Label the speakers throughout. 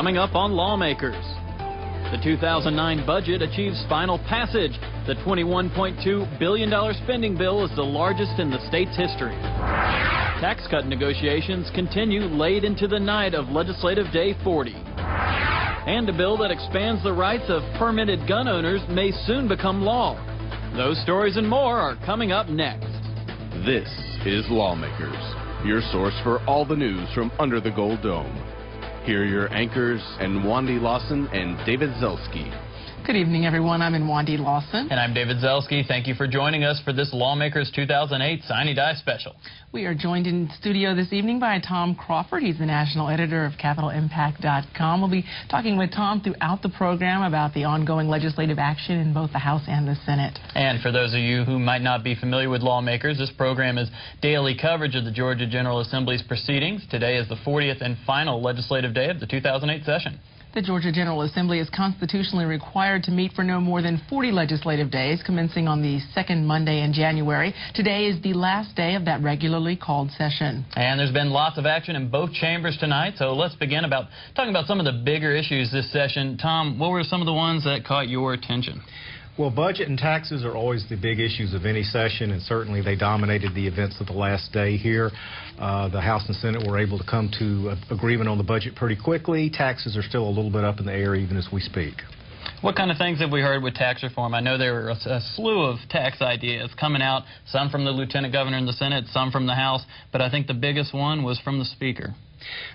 Speaker 1: Coming up on Lawmakers. The 2009 budget achieves final passage. The $21.2 billion spending bill is the largest in the state's history. Tax cut negotiations continue late into the night of Legislative Day 40. And a bill that expands the rights of permitted gun owners may soon become law. Those stories and more are coming up next.
Speaker 2: This is Lawmakers, your source for all the news from under the Gold Dome. Here are your anchors, Wandy Lawson and David Zelski.
Speaker 3: Good evening, everyone. I'm Wandy Lawson.
Speaker 1: And I'm David Zelski. Thank you for joining us for this Lawmakers 2008 Sine Die special.
Speaker 3: We are joined in studio this evening by Tom Crawford. He's the national editor of CapitolImpact.com. We'll be talking with Tom throughout the program about the ongoing legislative action in both the House and the Senate.
Speaker 1: And for those of you who might not be familiar with Lawmakers, this program is daily coverage of the Georgia General Assembly's proceedings. Today is the 40th and final legislative day of the 2008 session.
Speaker 3: The Georgia General Assembly is constitutionally required to meet for no more than 40 legislative days, commencing on the second Monday in January. Today is the last day of that regularly called session.
Speaker 1: And there's been lots of action in both chambers tonight, so let's begin talking about some of the bigger issues this session. Tom, what were some of the ones that caught your attention?
Speaker 4: Well, budget and taxes are always the big issues of any session, and certainly they dominated the events of the last day here. The House and Senate were able to come to agreement on the budget pretty quickly. Taxes are still a little bit up in the air even as we speak.
Speaker 1: What kind of things have we heard with tax reform? I know there were a slew of tax ideas coming out, some from the Lieutenant Governor in the Senate, some from the House, but I think the biggest one was from the Speaker.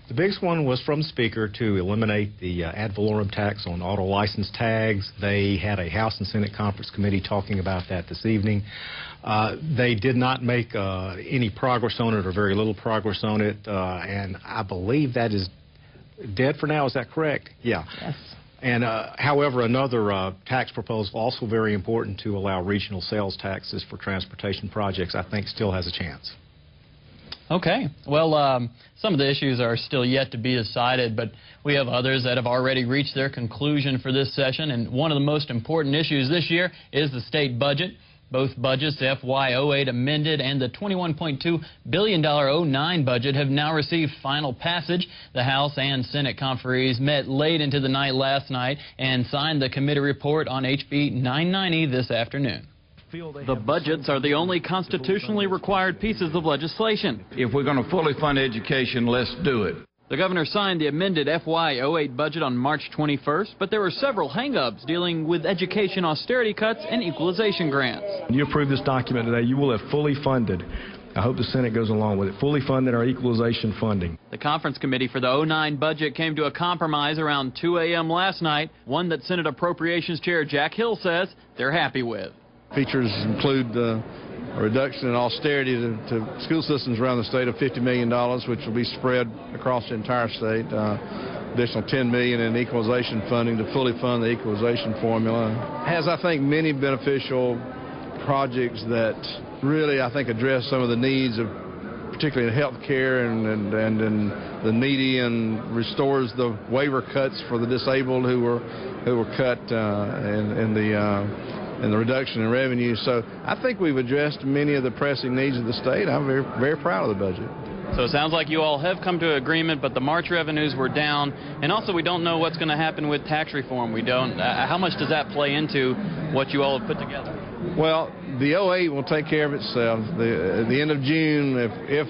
Speaker 4: The biggest one was from the Speaker to eliminate the ad valorem tax on auto license tags. They had a House and Senate Conference Committee talking about that this evening. They did not make any progress on it or very little progress on it, and I believe that is dead for now. Is that correct? Yeah.
Speaker 3: Yes.
Speaker 4: And however, another tax proposal, also very important, to allow regional sales taxes for transportation projects, I think still has a chance.
Speaker 1: Okay. Well, some of the issues are still yet to be decided, but we have others that have already reached their conclusion for this session. And one of the most important issues this year is the state budget. Both budgets, the FY08 amended and the $21.2 billion 09 budget, have now received final passage. The House and Senate conferees met late into the night last night and signed the committee report on HB 990 this afternoon. The budgets are the only constitutionally required pieces of legislation.
Speaker 5: If we're going to fully fund education, let's do it.
Speaker 1: The governor signed the amended FY08 budget on March 21st, but there were several hang-ups dealing with education austerity cuts and equalization grants.
Speaker 6: When you approve this document today, you will have fully funded. I hope the Senate goes along with it. Fully funded our equalization funding.
Speaker 1: The conference committee for the 09 budget came to a compromise around 2 a.m. last night, one that Senate Appropriations Chair Jack Hill says they're happy with.
Speaker 7: Features include a reduction in austerity to school systems around the state of $50 million, which will be spread across the entire state. Additional $10 million in equalization funding to fully fund the equalization formula. Has, I think, many beneficial projects that really, I think, address some of the needs of, particularly in health care and in the needy, and restores the waiver cuts for the disabled who were cut in the reduction in revenue. So I think we've addressed many of the pressing needs of the state. I'm very, very proud of the budget.
Speaker 1: So it sounds like you all have come to agreement, but the March revenues were down. And also, we don't know what's going to happen with tax reform. We don't. How much does that play into what you all have put together?
Speaker 7: Well, the 08 will take care of itself. At the end of June, if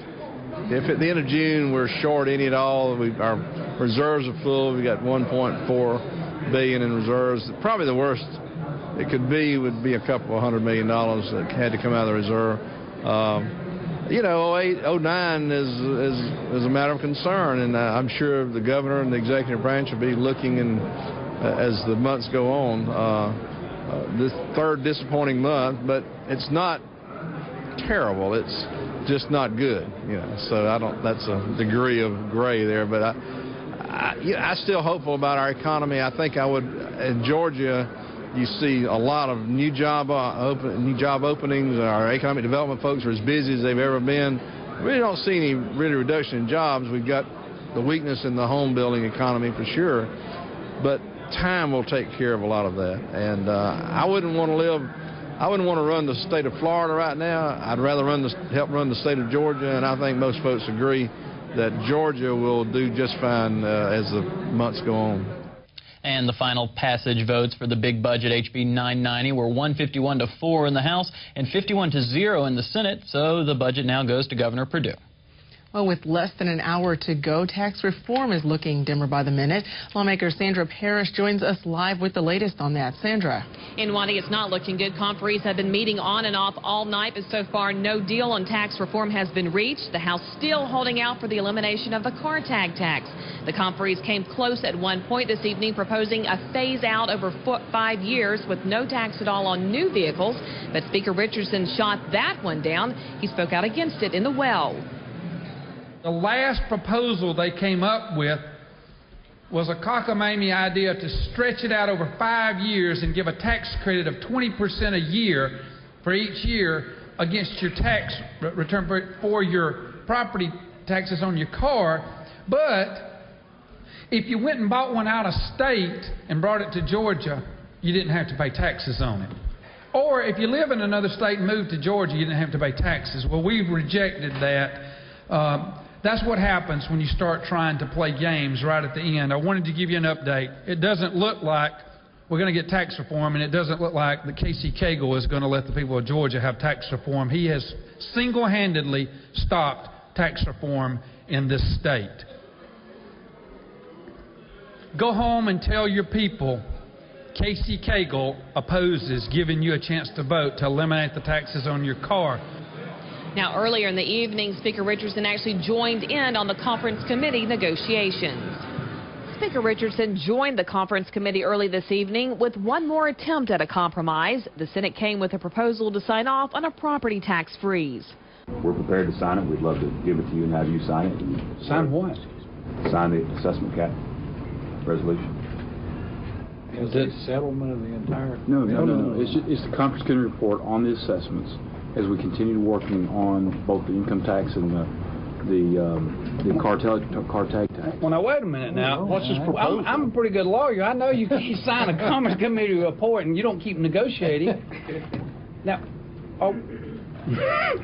Speaker 7: at the end of June we're short any at all, our reserves are full. We got $1.4 billion in reserves. Probably the worst it could be would be a couple of $100 million that had to come out of the reserve. You know, 08, 09 is a matter of concern, and I'm sure the governor and the executive branch will be looking, and as the months go on, this third disappointing month, but it's not terrible. It's just not good, you know. So that's a degree of gray there, but I'm still hopeful about our economy. I think I would, in Georgia, you see a lot of new job openings. Our economic development folks are as busy as they've ever been. We really don't see any really reduction in jobs. We've got the weakness in the home building economy for sure, but time will take care of a lot of that. And I wouldn't want to run the state of Florida right now. I'd rather help run the state of Georgia, and I think most folks agree that Georgia will do just fine as the months go on.
Speaker 1: And the final passage votes for the big budget HB 990 were 151-4 in the House and 51-0 in the Senate, so the budget now goes to Governor Perdue.
Speaker 3: Well, with less than an hour to go, tax reform is looking dimmer by the minute. Lawmaker Sandra Parrish joins us live with the latest on that. Sandra.
Speaker 8: In Wadi, it's not looking good. Conferees have been meeting on and off all night, but so far no deal on tax reform has been reached. The House still holding out for the elimination of the car tag tax. The conferees came close at one point this evening, proposing a phase out over 5 years with no tax at all on new vehicles. But Speaker Richardson shot that one down. He spoke out against it in the well.
Speaker 9: The last proposal they came up with was a cockamamie idea to stretch it out over 5 years and give a tax credit of 20% a year for each year against your tax return for your property taxes on your car. But if you went and bought one out of state and brought it to Georgia, you didn't have to pay taxes on it. Or if you live in another state and moved to Georgia, you didn't have to pay taxes. Well, we've rejected that. That's what happens when you start trying to play games right at the end. I wanted to give you an update. It doesn't look like we're going to get tax reform, and it doesn't look like that Casey Cagle is going to let the people of Georgia have tax reform. He has single-handedly stopped tax reform in this state. Go home and tell your people Casey Cagle opposes giving you a chance to vote to eliminate the taxes on your car.
Speaker 8: Now, earlier in the evening, Speaker Richardson actually joined in on the conference committee negotiations. Speaker Richardson joined the conference committee early this evening with one more attempt at a compromise. The Senate came with a proposal to sign off on a property tax freeze.
Speaker 10: We're prepared to sign it. We'd love to give it to you and have you sign it.
Speaker 9: Sign what?
Speaker 10: Sign the assessment cap resolution.
Speaker 11: Is it settlement of the entire?
Speaker 10: No. It's the conference committee report on the assessments as we continue working on both the income tax and the car tag tax.
Speaker 11: Well, now wait a minute. Now, what's this proposal? I'm a pretty good lawyer. I know you can't sign a conference committee report and you don't keep negotiating. Now,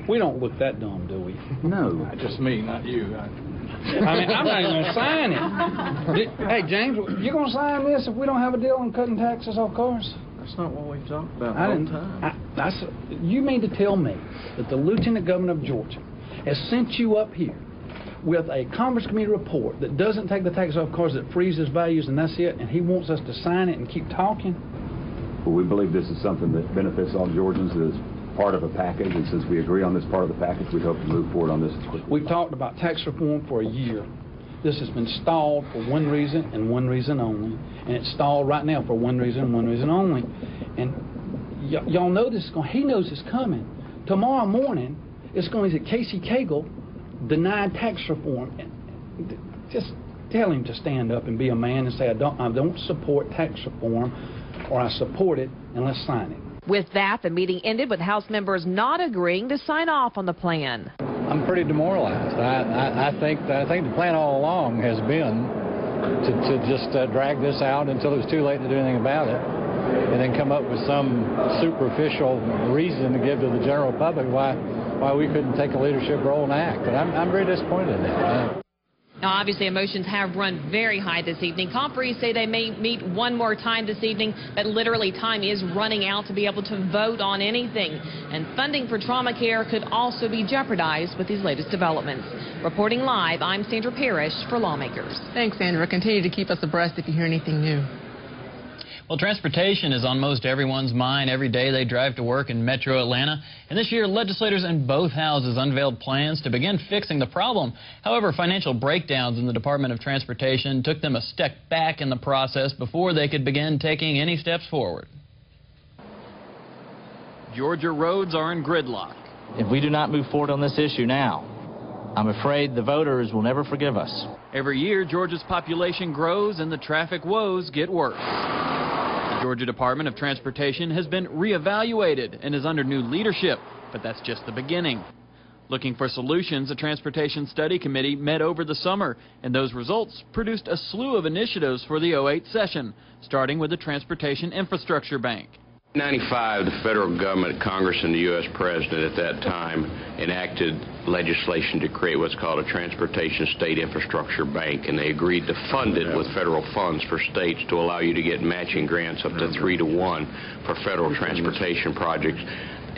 Speaker 11: we don't look that dumb, do we?
Speaker 10: No.
Speaker 11: Just me, not you. I mean, I'm not even going to sign it. Hey, James, you going to sign this if we don't have a deal on cutting taxes off cars?
Speaker 7: That's not what we've talked about all the time.
Speaker 11: You mean to tell me that the Lieutenant Governor of Georgia has sent you up here with a Conference Committee report that doesn't take the tax off cars, that freezes values, and that's it, and he wants us to sign it and keep talking?
Speaker 10: Well, we believe this is something that benefits all Georgians. It is part of a package, and since we agree on this part of the package, we hope to move forward on this as quickly.
Speaker 11: We've talked about tax reform for a year. This has been stalled for one reason and one reason only, and it's stalled right now for one reason and one reason only. And y'all know this is going. He knows it's coming. Tomorrow morning, it's going to be Casey Cagle denied tax reform. And just tell him to stand up and be a man and say, I don't support tax reform, or I support it, and let's sign it.
Speaker 8: With that, the meeting ended with House members not agreeing to sign off on the plan.
Speaker 12: I'm pretty demoralized. I think the plan all along has been to just drag this out until it's too late to do anything about it, and then come up with some superficial reason to give to the general public why we couldn't take a leadership role and act. But I'm very disappointed in that.
Speaker 8: Now, obviously, emotions have run very high this evening. Conferees say they may meet one more time this evening, but literally time is running out to be able to vote on anything. And funding for trauma care could also be jeopardized with these latest developments. Reporting live, I'm Sandra Parrish for Lawmakers.
Speaker 3: Thanks, Sandra. Continue to keep us abreast if you hear anything new.
Speaker 1: Well, transportation is on most everyone's mind every day they drive to work in metro Atlanta. And this year, legislators in both houses unveiled plans to begin fixing the problem. However, financial breakdowns in the Department of Transportation took them a step back in the process before they could begin taking any steps forward. Georgia roads are in gridlock.
Speaker 13: If we do not move forward on this issue now, I'm afraid the voters will never forgive us.
Speaker 1: Every year, Georgia's population grows and the traffic woes get worse. The Georgia Department of Transportation has been reevaluated and is under new leadership, but that's just the beginning. Looking for solutions, a transportation study committee met over the summer, and those results produced a slew of initiatives for the 08 session, starting with the Transportation Infrastructure Bank.
Speaker 14: In 1995, the federal government, Congress, and the U.S. President at that time enacted legislation to create what's called a Transportation State Infrastructure Bank, and they agreed to fund it with federal funds for states to allow you to get matching grants up to 3-to-1 for federal transportation projects.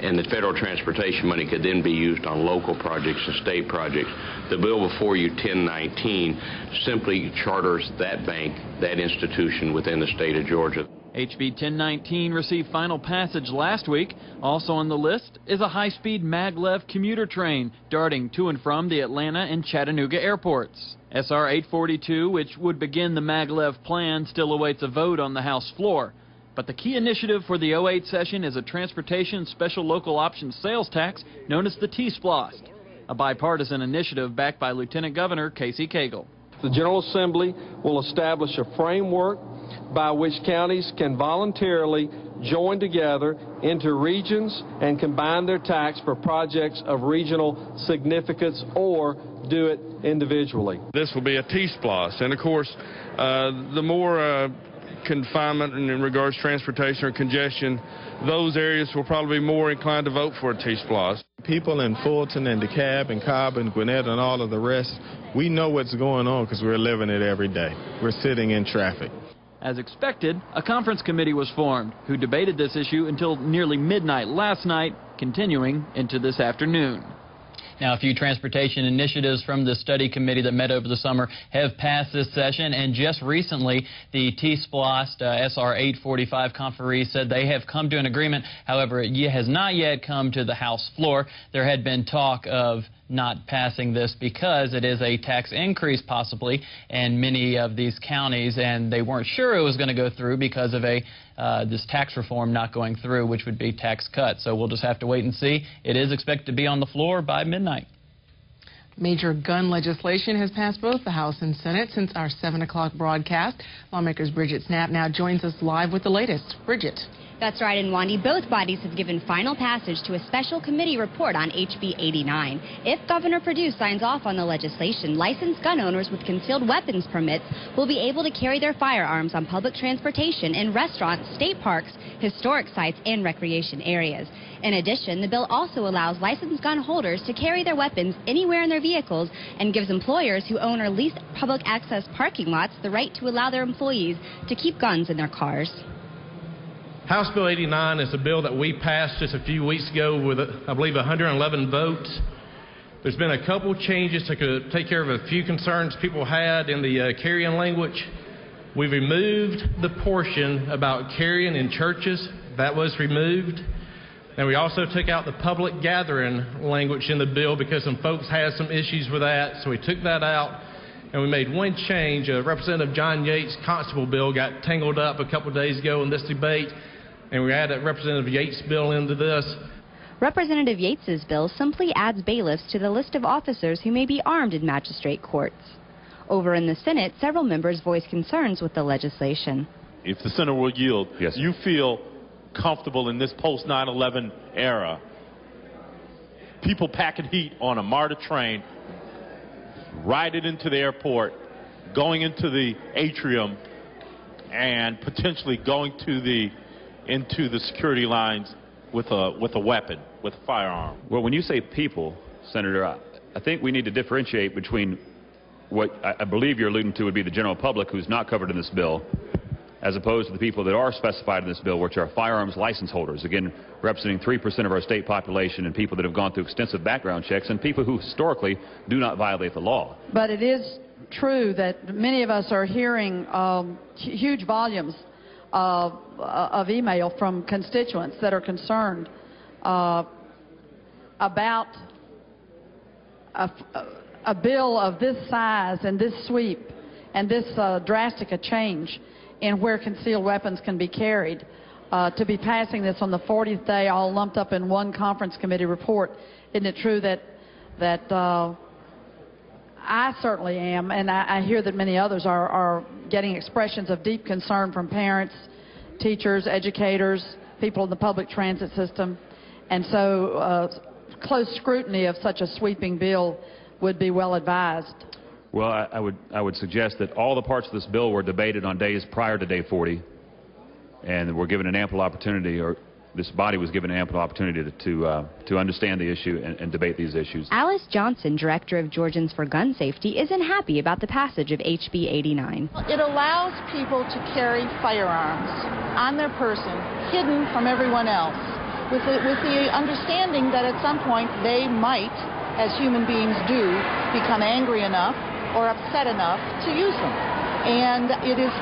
Speaker 14: And the federal transportation money could then be used on local projects and state projects. The bill before you, 1019, simply charters that bank, that institution within the state of Georgia.
Speaker 1: HB 1019 received final passage last week. Also on the list is a high-speed maglev commuter train darting to and from the Atlanta and Chattanooga airports. SR 842, which would begin the maglev plan, still awaits a vote on the House floor. But the key initiative for the 08 session is a transportation special local option sales tax known as the T-SPLOST, a bipartisan initiative backed by Lieutenant Governor Casey Cagle.
Speaker 15: The General Assembly will establish a framework by which counties can voluntarily join together into regions and combine their tax for projects of regional significance or do it individually.
Speaker 16: This will be a T-SPLOST, and of course the more confinement in regards to transportation or congestion, those areas will probably be more inclined to vote for a T-SPLOST.
Speaker 17: People in Fulton and DeKalb and Cobb and Gwinnett and all of the rest, we know what's going on because we're living it every day. We're sitting in traffic.
Speaker 1: As expected, a conference committee was formed who debated this issue until nearly midnight last night, continuing into this afternoon. Now, a few transportation initiatives from the study committee that met over the summer have passed this session, and just recently the T-SPLOST SR 845 conferee said they have come to an agreement. However, it has not yet come to the House floor. There had been talk of not passing this because it is a tax increase possibly in many of these counties, and they weren't sure it was going to go through because of this tax reform not going through, which would be tax cuts. So we'll just have to wait and see. It is expected to be on the floor by midnight.
Speaker 3: Major gun legislation has passed both the House and Senate since our 7 o'clock broadcast. Lawmakers Bridget Snapp now joins us live with the latest. Bridget.
Speaker 18: That's right, and Wandy, both bodies have given final passage to a special committee report on HB 89. If Governor Perdue signs off on the legislation, licensed gun owners with concealed weapons permits will be able to carry their firearms on public transportation in restaurants, state parks, historic sites, and recreation areas. In addition, the bill also allows licensed gun holders to carry their weapons anywhere in their vehicles and gives employers who own or lease public access parking lots the right to allow their employees to keep guns in their cars.
Speaker 19: House Bill 89 is a bill that we passed just a few weeks ago with, I believe, 111 votes. There's been a couple changes to take care of a few concerns people had in the carrying language. We removed the portion about carrying in churches. That was removed. And we also took out the public gathering language in the bill because some folks had some issues with that, so we took that out. And we made one change. Representative John Yates' constable bill got tangled up a couple days ago in this debate, and we added Representative Yates' bill into this.
Speaker 18: Representative Yates' bill simply adds bailiffs to the list of officers who may be armed in magistrate courts. Over in the Senate, several members voiced concerns with the legislation.
Speaker 20: If the Senate will yield, you feel comfortable in this post-9/11 era, people packing heat on a MARTA train, riding into the airport, going into the atrium, and potentially going into the security lines with a weapon, with a firearm.
Speaker 21: Well, when you say people, Senator, I think we need to differentiate between what I believe you're alluding to would be the general public who's not covered in this bill, as opposed to the people that are specified in this bill, which are firearms license holders, again, representing 3% of our state population, and people that have gone through extensive background checks, and people who historically do not violate the law.
Speaker 22: But it is true that many of us are hearing huge volumes of email from constituents that are concerned about a bill of this size and this sweep and this drastic a change in where concealed weapons can be carried. To be passing this on the 40th day all lumped up in one conference committee report, isn't it true that I certainly am, and I hear that many others are getting expressions of deep concern from parents, teachers, educators, people in the public transit system, and so close scrutiny of such a sweeping bill would be well advised.
Speaker 21: Well, I would suggest that all the parts of this bill were debated on days prior to day 40, and we're given an ample opportunity, or this body was given an ample opportunity to understand the issue and debate these issues.
Speaker 18: Alice Johnson, director of Georgians for Gun Safety, isn't happy about the passage of HB 89.
Speaker 22: It allows people to carry firearms on their person, hidden from everyone else, with the understanding that at some point they might, as human beings do, become angry enough or upset enough to use them. And it is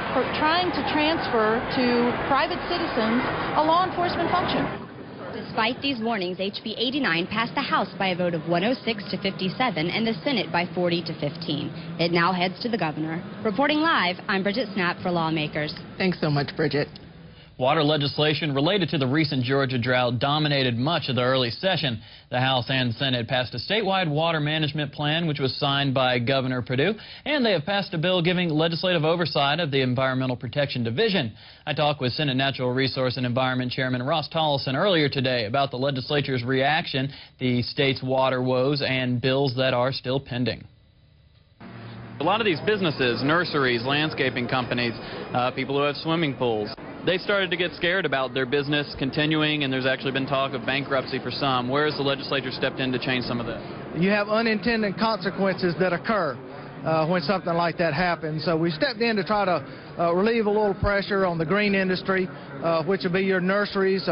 Speaker 22: trying to transfer to private citizens a law enforcement function.
Speaker 18: Despite these warnings, HB 89 passed the House by a vote of 106 to 57 and the Senate by 40 to 15. It now heads to the governor. Reporting live, I'm Bridget Snapp for Lawmakers.
Speaker 3: Thanks so much, Bridget.
Speaker 1: Water legislation related to the recent Georgia drought dominated much of the early session. The House and Senate passed a statewide water management plan, which was signed by Governor Perdue, and they have passed a bill giving legislative oversight of the Environmental Protection Division. I talked with Senate Natural Resource and Environment Chairman Ross Tollison earlier today about the legislature's reaction, the state's water woes, and bills that are still pending. A lot of these businesses, nurseries, landscaping companies, people who have swimming pools, they started to get scared about their business continuing, and there's actually been talk of bankruptcy for some. Where has the legislature stepped in to change some of this?
Speaker 2: You have unintended consequences that occur when something like that happens. So we stepped in to try to relieve a little pressure on the green industry, which will be your nurseries.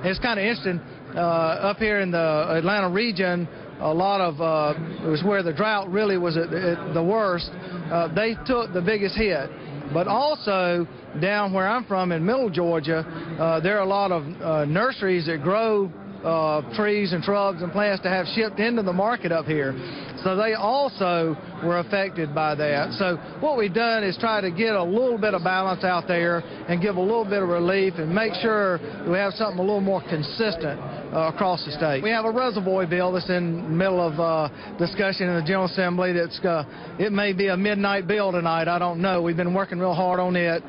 Speaker 2: It's kind of interesting. Up here in the Atlanta region, a lot of it was where the drought really was at the worst. They took the biggest hit. But also, down where I'm from in Middle Georgia, there are a lot of nurseries that grow trees and shrubs and plants to have shipped into the market up here. So they also were affected by that. So what we've done is try to get a little bit of balance out there and give a little bit of relief and make sure we have something a little more consistent across the state. We have a reservoir bill that's in the middle of discussion in the General Assembly. It may be a midnight bill tonight. I don't know. We've been working real hard on it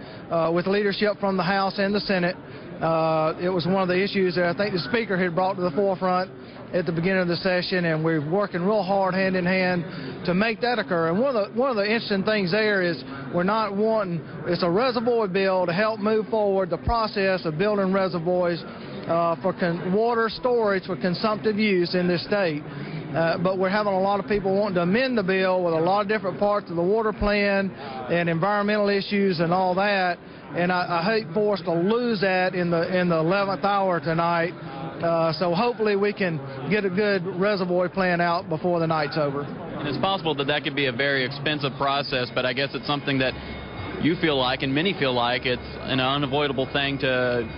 Speaker 2: with leadership from the House and the Senate. It was one of the issues that I think the Speaker had brought to the forefront at the beginning of the session, and we're working real hard hand in hand to make that occur. And one of the interesting things there is we're not wanting, it's a reservoir bill to help move forward the process of building reservoirs for water storage for consumptive use in this state. But we're having a lot of people wanting to amend the bill with a lot of different parts of the water plan and environmental issues and all that. And I hate for us to lose that in the 11th hour tonight. So hopefully we can get a good reservoir plan out before the night's over.
Speaker 1: And it's possible that that could be a very expensive process, but I guess it's something that you feel like and many feel like it's an unavoidable thing to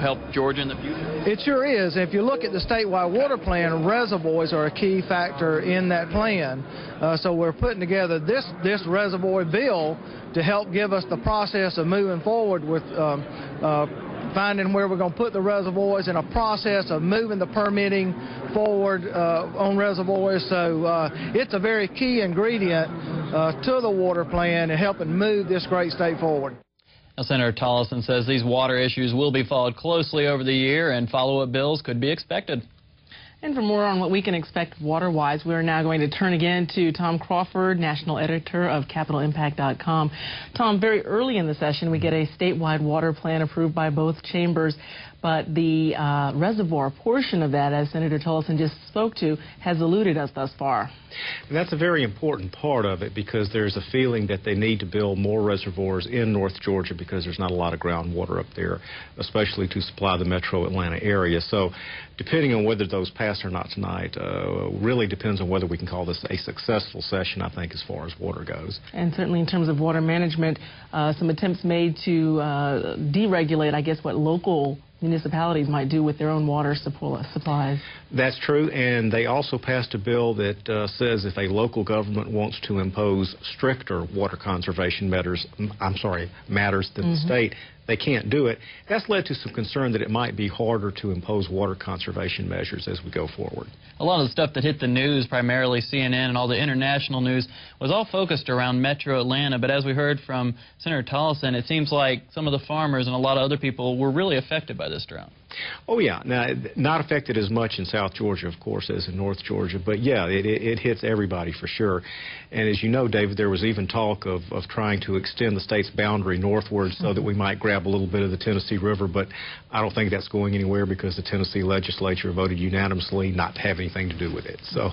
Speaker 1: help Georgia in the future?
Speaker 2: It sure is. If you look at the statewide water plan, reservoirs are a key factor in that plan. So we're putting together this reservoir bill to help give us the process of moving forward with finding where we're going to put the reservoirs and a process of moving the permitting forward on reservoirs. So it's a very key ingredient to the water plan and helping move this great state forward.
Speaker 1: Now, Senator Tollison says these water issues will be followed closely over the year and follow-up bills could be expected.
Speaker 3: And for more on what we can expect water-wise, we're now going to turn again to Tom Crawford, national editor of CapitolImpact.com. Tom, very early in the session, we get a statewide water plan approved by both chambers, but the reservoir portion of that, as Senator Tollison just spoke to, has eluded us thus far.
Speaker 4: And that's a very important part of it because there's a feeling that they need to build more reservoirs in North Georgia because there's not a lot of groundwater up there, especially to supply the metro Atlanta area. So depending on whether those pass or not tonight really depends on whether we can call this a successful session, I think, as far as water goes.
Speaker 3: And certainly in terms of water management, some attempts made to deregulate, I guess, what local municipalities might do with their own water supplies. That's true, and they also passed a bill that says if a local government wants to impose stricter water conservation matters than the state, they can't do it. That's led to some concern that it might be harder to impose water conservation measures as we go forward.
Speaker 1: A lot of the stuff that hit the news, primarily CNN and all the international news, was all focused around Metro Atlanta. But as we heard from Senator Tollison, it seems like some of the farmers and a lot of other people were really affected by by this drought.
Speaker 4: Oh, yeah. Now, not affected as much in South Georgia, of course, as in North Georgia, but yeah, it hits everybody for sure. And as you know, David, there was even talk of trying to extend the state's boundary northward so that we might grab a little bit of the Tennessee River, but I don't think that's going anywhere because the Tennessee legislature voted unanimously not to have anything to do with it. So,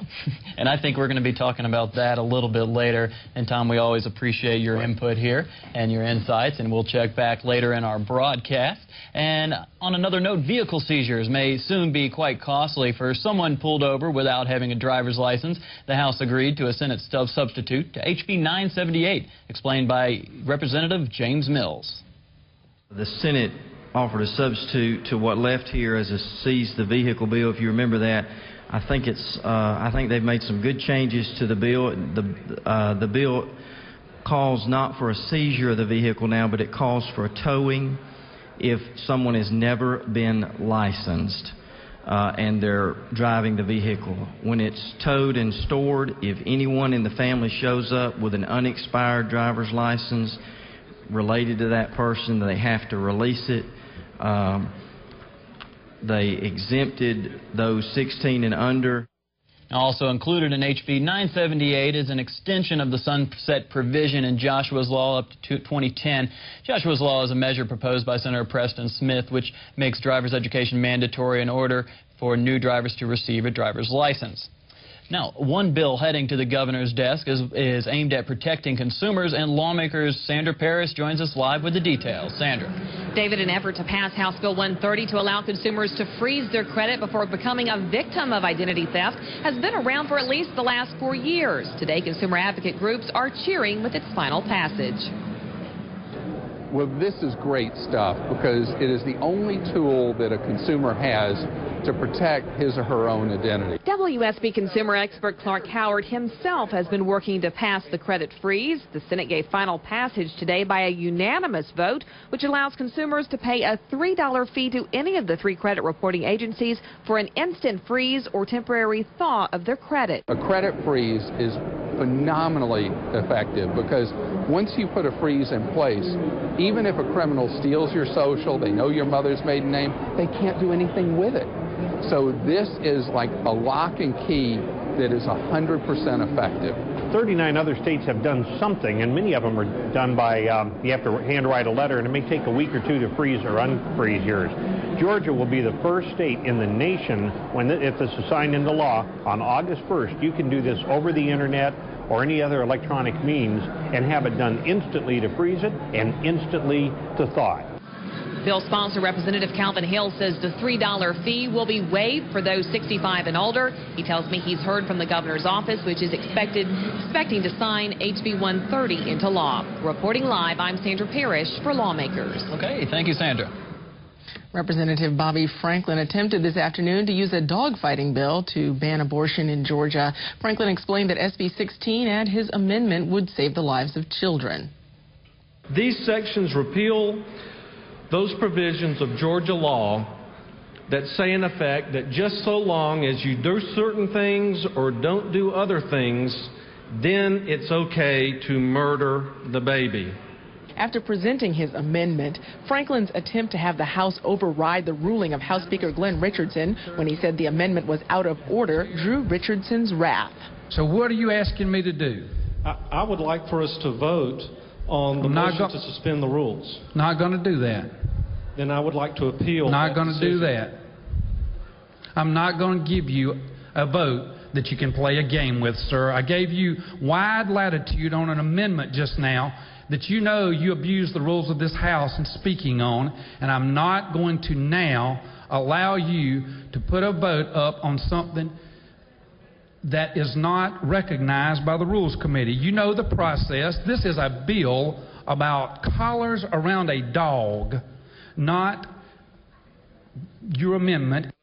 Speaker 1: and I think we're going to be talking about that a little bit later. And Tom, we always appreciate your input here and your insights, and we'll check back later in our broadcast. And on another note, vehicle seizures may soon be quite costly. For someone pulled over without having a driver's license, the House agreed to a Senate substitute to HB 978, explained by Representative James Mills.
Speaker 5: The Senate offered a substitute to what left here as a seize the vehicle bill. If you remember that, I think they've made some good changes to the bill. The bill calls not for a seizure of the vehicle now, but it calls for a towing if someone has never been licensed and they're driving the vehicle. When it's towed and stored, if anyone in the family shows up with an unexpired driver's license related to that person, they have to release it. They exempted those 16 and under.
Speaker 1: Also included in HB 978 is an extension of the sunset provision in Joshua's Law up to 2010. Joshua's Law is a measure proposed by Senator Preston Smith, which makes driver's education mandatory in order for new drivers to receive a driver's license. Now, one bill heading to the governor's desk is aimed at protecting consumers, and Lawmakers' Sandra Parrish joins us live with the details. Sandra.
Speaker 8: David, an effort to pass House Bill 130 to allow consumers to freeze their credit before becoming a victim of identity theft has been around for at least the last 4 years. Today, consumer advocate groups are cheering with its final passage.
Speaker 6: Well, this is great stuff because it is the only tool that a consumer has to protect his or her own identity.
Speaker 8: WSB consumer expert Clark Howard himself has been working to pass the credit freeze. The Senate gave final passage today by a unanimous vote, which allows consumers to pay a $3 fee to any of the 3 credit reporting agencies for an instant freeze or temporary thaw of their credit.
Speaker 6: A credit freeze is phenomenally effective because once you put a freeze in place, even if a criminal steals your social, they know your mother's maiden name, they can't do anything with it. So this is like a lock and key that is 100% effective.
Speaker 23: 39 other states have done something, and many of them are done by, you have to handwrite a letter, and it may take a week or two to freeze or unfreeze yours. Georgia will be the first state in the nation, if this is signed into law, on August 1st, you can do this over the internet or any other electronic means and have it done instantly to freeze it and instantly to thaw it.
Speaker 8: Bill sponsor Representative Calvin Hill says the $3 fee will be waived for those 65 and older. He tells me he's heard from the governor's office, which is expecting to sign HB 130 into law. Reporting live, I'm Sandra Parrish for Lawmakers.
Speaker 1: Okay, thank you, Sandra.
Speaker 3: Representative Bobby Franklin attempted this afternoon to use a dogfighting bill to ban abortion in Georgia. Franklin explained that SB 16 and his amendment would save the lives of children.
Speaker 24: These sections repeal those provisions of Georgia law that say in effect that just so long as you do certain things or don't do other things, then it's okay to murder the baby.
Speaker 3: After presenting his amendment, Franklin's attempt to have the House override the ruling of House Speaker Glenn Richardson when he said the amendment was out of order drew Richardson's wrath.
Speaker 9: So what are you asking me to do?
Speaker 24: I would like for us to vote on the motion to suspend the rules.
Speaker 9: Not going to do that.
Speaker 24: Then I would like to appeal.
Speaker 9: Not going to do that. I'm not going to give you a vote that you can play a game with, sir. I gave you wide latitude on an amendment just now that you know you abused the rules of this House in speaking on, and I'm not going to now allow you to put a vote up on something that is not recognized by the Rules Committee. You know the process. This is a bill about collars around a dog, not your amendment.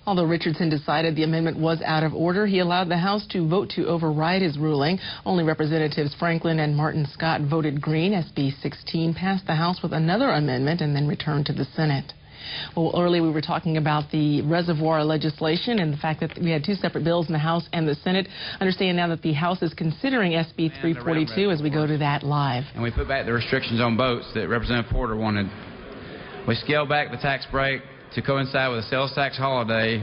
Speaker 3: Although Richardson decided the amendment was out of order, he allowed the House to vote to override his ruling. Only Representatives Franklin and Martin Scott voted green. SB 16 passed the House with another amendment and then returned to the Senate. Well, earlier we were talking about the reservoir legislation and the fact that we had 2 separate bills in the House and the Senate. Understand now that the House is considering SB 342 as we go to that live.
Speaker 25: And we put back the restrictions on boats that Representative Porter wanted.
Speaker 7: We scaled back the tax break to coincide with a sales tax holiday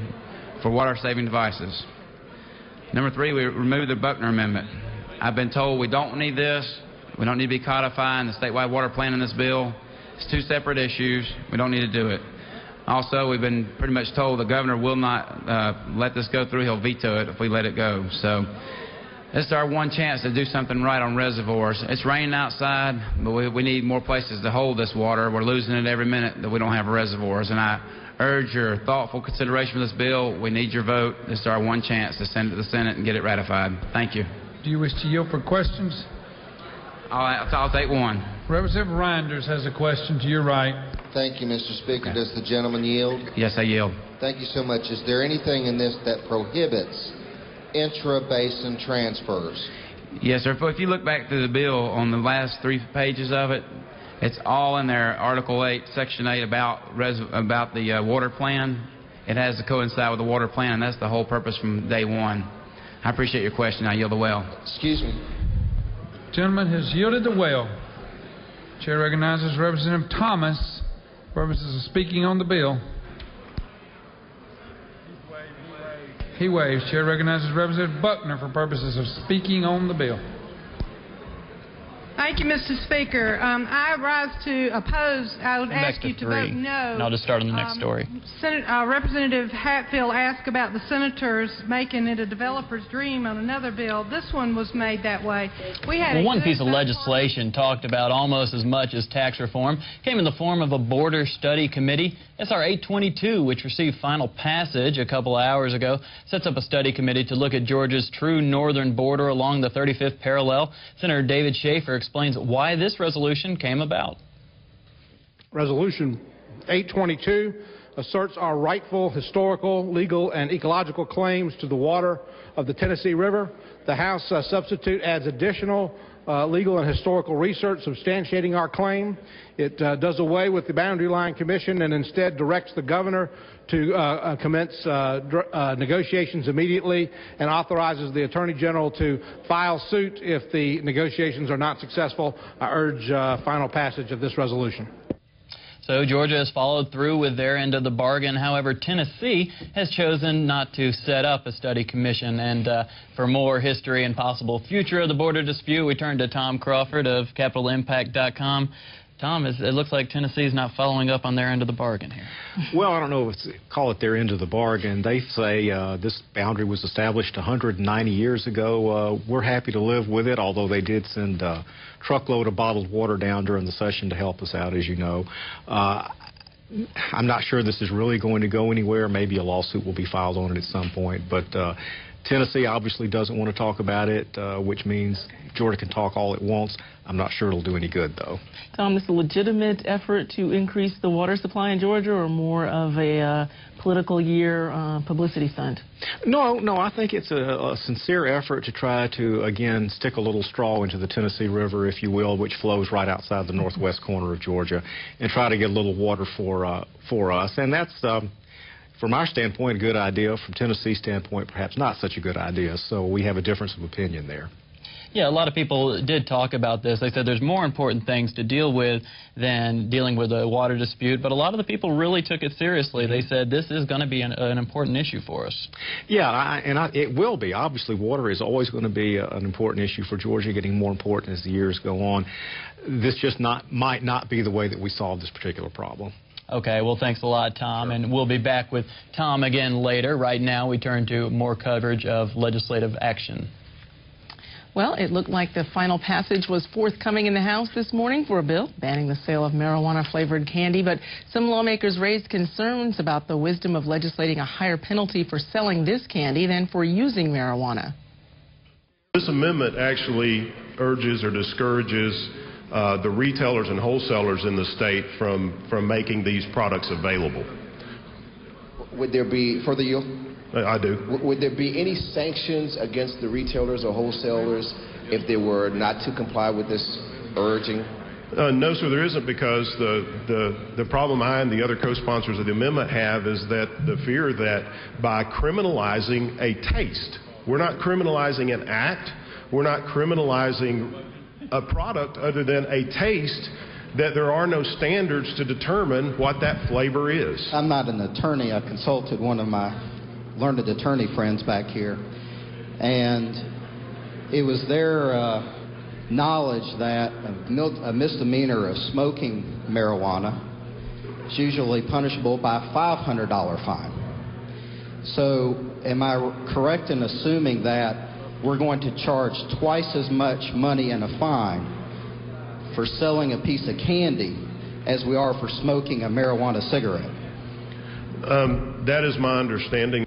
Speaker 7: for water-saving devices. Number 3, we removed the Buckner Amendment. I've been told we don't need this. We don't need to be codifying the statewide water plan in this bill. It's 2 separate issues. We don't need to do it. Also, we've been pretty much told the governor will not let this go through. He'll veto it if we let it go. So this is our one chance to do something right on reservoirs. It's raining outside, but we need more places to hold this water. We're losing it every minute that we don't have reservoirs. And I urge your thoughtful consideration of this bill. We need your vote. This is our one chance to send it to the Senate and get it ratified. Thank you.
Speaker 9: Do you wish to yield for questions?
Speaker 7: I'll take one.
Speaker 9: Representative Reinders has a question to your right.
Speaker 10: Thank you, Mr. Speaker. Does the gentleman yield?
Speaker 7: Yes, I yield.
Speaker 10: Thank you so much. Is there anything in this that prohibits intra-basin transfers?
Speaker 7: Yes, sir. If you look back through the bill on the last 3 pages of it, it's all in there. Article 8, Section 8 about the water plan. It has to coincide with the water plan, and that's the whole purpose from day one. I appreciate your question. I yield the well.
Speaker 10: Excuse me.
Speaker 9: Gentleman has yielded the well. Chair recognizes Representative Thomas for purposes of speaking on the bill. He waives. Chair recognizes Representative Buckner for purposes of speaking on the bill.
Speaker 11: Thank you, Mr. Speaker. I rise to oppose. I would ask you to vote no.
Speaker 1: And I'll just start on the next story.
Speaker 11: Representative Hatfield asked about the senators making it a developer's dream on another bill. This one was made that way. We had
Speaker 1: one piece of legislation talked about almost as much as tax reform came in the form of a border study committee. SR 822, which received final passage a couple hours ago, sets up a study committee to look at Georgia's true northern border along the 35th parallel. Senator David Schaefer explains why this resolution came about.
Speaker 12: Resolution 822 asserts our rightful historical, legal, and ecological claims to the water of the Tennessee River. The House substitute adds additional legal and historical research substantiating our claim. It does away with the Boundary Line Commission and instead directs the governor to commence negotiations immediately and authorizes the Attorney General to file suit if the negotiations are not successful. I urge final passage of this resolution.
Speaker 1: So Georgia has followed through with their end of the bargain. However, Tennessee has chosen not to set up a study commission. And for more history and possible future of the border dispute, we turn to Tom Crawford of CapitalImpact.com. Tom, it looks like Tennessee's not following up on their end of the bargain here.
Speaker 4: Well, I don't know if call it their end of the bargain. They say this boundary was established 190 years ago. We're happy to live with it, although they did send a truckload of bottled water down during the session to help us out, as you know. I'm not sure this is really going to go anywhere. Maybe a lawsuit will be filed on it at some point. But Tennessee obviously doesn't want to talk about it, which means Georgia can talk all it wants. I'm not sure it'll do any good, though.
Speaker 3: Tom, is it a legitimate effort to increase the water supply in Georgia, or more of a political year publicity stunt?
Speaker 4: No, I think it's a sincere effort to try to, again, stick a little straw into the Tennessee River, if you will, which flows right outside the northwest corner of Georgia, and try to get a little water for us. And that's, from our standpoint, a good idea. From Tennessee's standpoint, perhaps not such a good idea. So we have a difference of opinion there.
Speaker 1: Yeah, a lot of people did talk about this. They said there's more important things to deal with than dealing with a water dispute, but a lot of the people really took it seriously. They said this is going to be an important issue for us.
Speaker 4: Yeah, it will be. Obviously, water is always going to be an important issue for Georgia, getting more important as the years go on. This just might not be the way that we solve this particular problem.
Speaker 1: Okay, well, thanks a lot, Tom, and we'll be back with Tom again later. Right now, we turn to more coverage of legislative action.
Speaker 3: Well, it looked like the final passage was forthcoming in the House this morning for a bill banning the sale of marijuana-flavored candy, but some lawmakers raised concerns about the wisdom of legislating a higher penalty for selling this candy than for using marijuana.
Speaker 25: This amendment actually urges or discourages the retailers and wholesalers in the state from making these products available.
Speaker 26: Would there be further yield?
Speaker 25: I do.
Speaker 26: Would there be any sanctions against the retailers or wholesalers if they were not to comply with this urging?
Speaker 25: No, sir, there isn't, because the problem I and the other co-sponsors of the amendment have is that the fear that by criminalizing a taste, we're not criminalizing an act, we're not criminalizing a product other than a taste, that there are no standards to determine what that flavor is.
Speaker 13: I'm not an attorney. I consulted one of my learned attorney friends back here, and it was their knowledge that a misdemeanor of smoking marijuana is usually punishable by a $500 fine. So am I correct in assuming that we're going to charge twice as much money in a fine for selling a piece of candy as we are for smoking a marijuana cigarette?
Speaker 25: That is my understanding.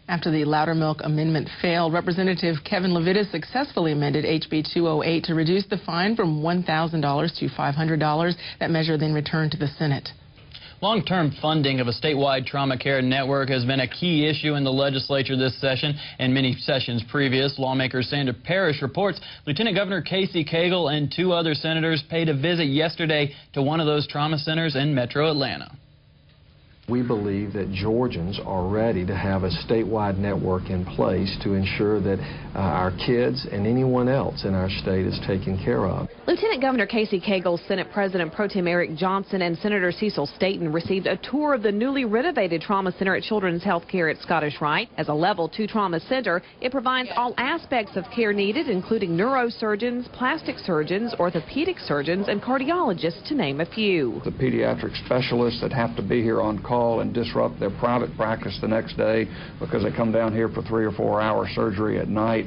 Speaker 3: After the Loudermilk amendment failed, Representative Kevin Levitas successfully amended HB 208 to reduce the fine from $1,000 to $500. That measure then returned to the Senate.
Speaker 1: Long-term funding of a statewide trauma care network has been a key issue in the legislature this session and many sessions previous. Lawmaker Sandra Parrish reports Lieutenant Governor Casey Cagle and 2 other senators paid a visit yesterday to one of those trauma centers in Metro Atlanta.
Speaker 14: We believe that Georgians are ready to have a statewide network in place to ensure that our kids and anyone else in our state is taken care of.
Speaker 8: Lieutenant Governor Casey Cagle, Senate President Pro Tem Eric Johnson, and Senator Cecil Staton received a tour of the newly renovated trauma center at Children's Health Care at Scottish Rite. As a Level 2 trauma center, it provides all aspects of care needed, including neurosurgeons, plastic surgeons, orthopedic surgeons, and cardiologists, to name a few.
Speaker 15: The pediatric specialists that have to be here on call and disrupt their private practice the next day because they come down here for 3 or 4 hour surgery at night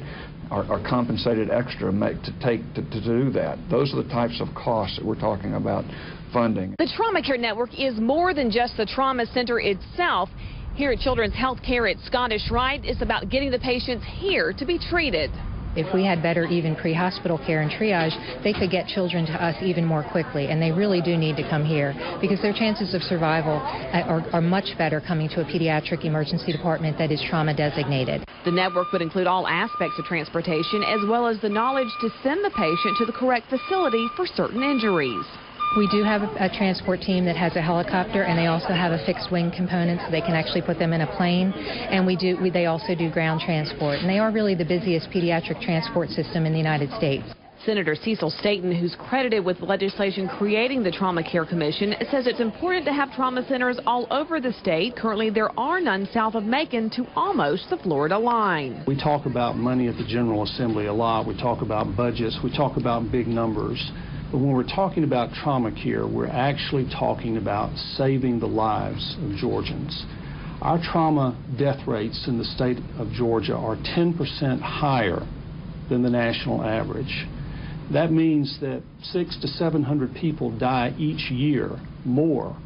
Speaker 15: are compensated extra to do that. Those are the types of costs that we're talking about funding.
Speaker 8: The Trauma Care Network is more than just the trauma center itself. Here at Children's Health Care at Scottish Rite, it's about getting the patients here to be treated.
Speaker 16: If we had better even pre-hospital care and triage, they could get children to us even more quickly, and they really do need to come here because their chances of survival are much better coming to a pediatric emergency department that is trauma designated.
Speaker 8: The network would include all aspects of transportation as well as the knowledge to send the patient to the correct facility for certain injuries.
Speaker 16: We do have a transport team that has a helicopter, and they also have a fixed wing component so they can actually put them in a plane. And they also do ground transport. And they are really the busiest pediatric transport system in the United States.
Speaker 8: Senator Cecil Staton, who's credited with legislation creating the Trauma Care Commission, says it's important to have trauma centers all over the state. Currently, there are none south of Macon to almost the Florida line.
Speaker 17: We talk about money at the General Assembly a lot. We talk about budgets. We talk about big numbers. But when we're talking about trauma care, we're actually talking about saving the lives of Georgians. Our trauma death rates in the state of Georgia are 10% higher than the national average. That means that 600 to 700 people die each year more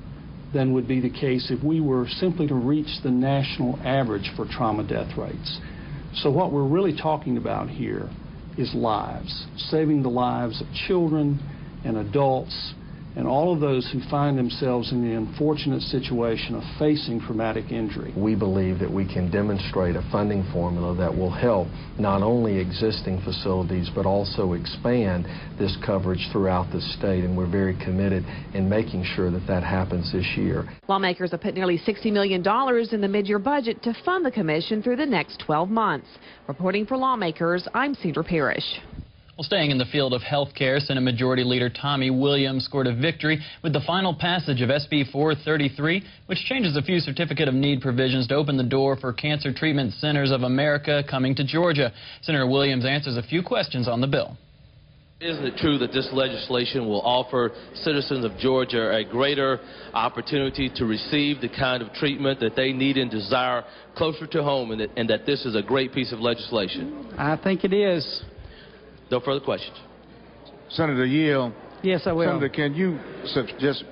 Speaker 17: than would be the case if we were simply to reach the national average for trauma death rates. So what we're really talking about here is lives, saving the lives of children and adults and all of those who find themselves in the unfortunate situation of facing traumatic injury.
Speaker 14: We believe that we can demonstrate a funding formula that will help not only existing facilities but also expand this coverage throughout the state, and we're very committed in making sure that that happens this year.
Speaker 8: Lawmakers have put nearly $60 million in the mid-year budget to fund the commission through the next 12 months. Reporting for Lawmakers, I'm Sandra Parrish.
Speaker 1: Well, staying in the field of health care, Senate Majority Leader Tommy Williams scored a victory with the final passage of SB 433, which changes a few certificate of need provisions to open the door for Cancer Treatment Centers of America coming to Georgia. Senator Williams answers a few questions on the bill.
Speaker 19: Isn't it true that this legislation will offer citizens of Georgia a greater opportunity to receive the kind of treatment that they need and desire closer to home, and that this is a great piece of legislation?
Speaker 27: I think it is.
Speaker 19: No further questions.
Speaker 28: Senator Yield.
Speaker 27: Yes, I will.
Speaker 28: Senator, can you just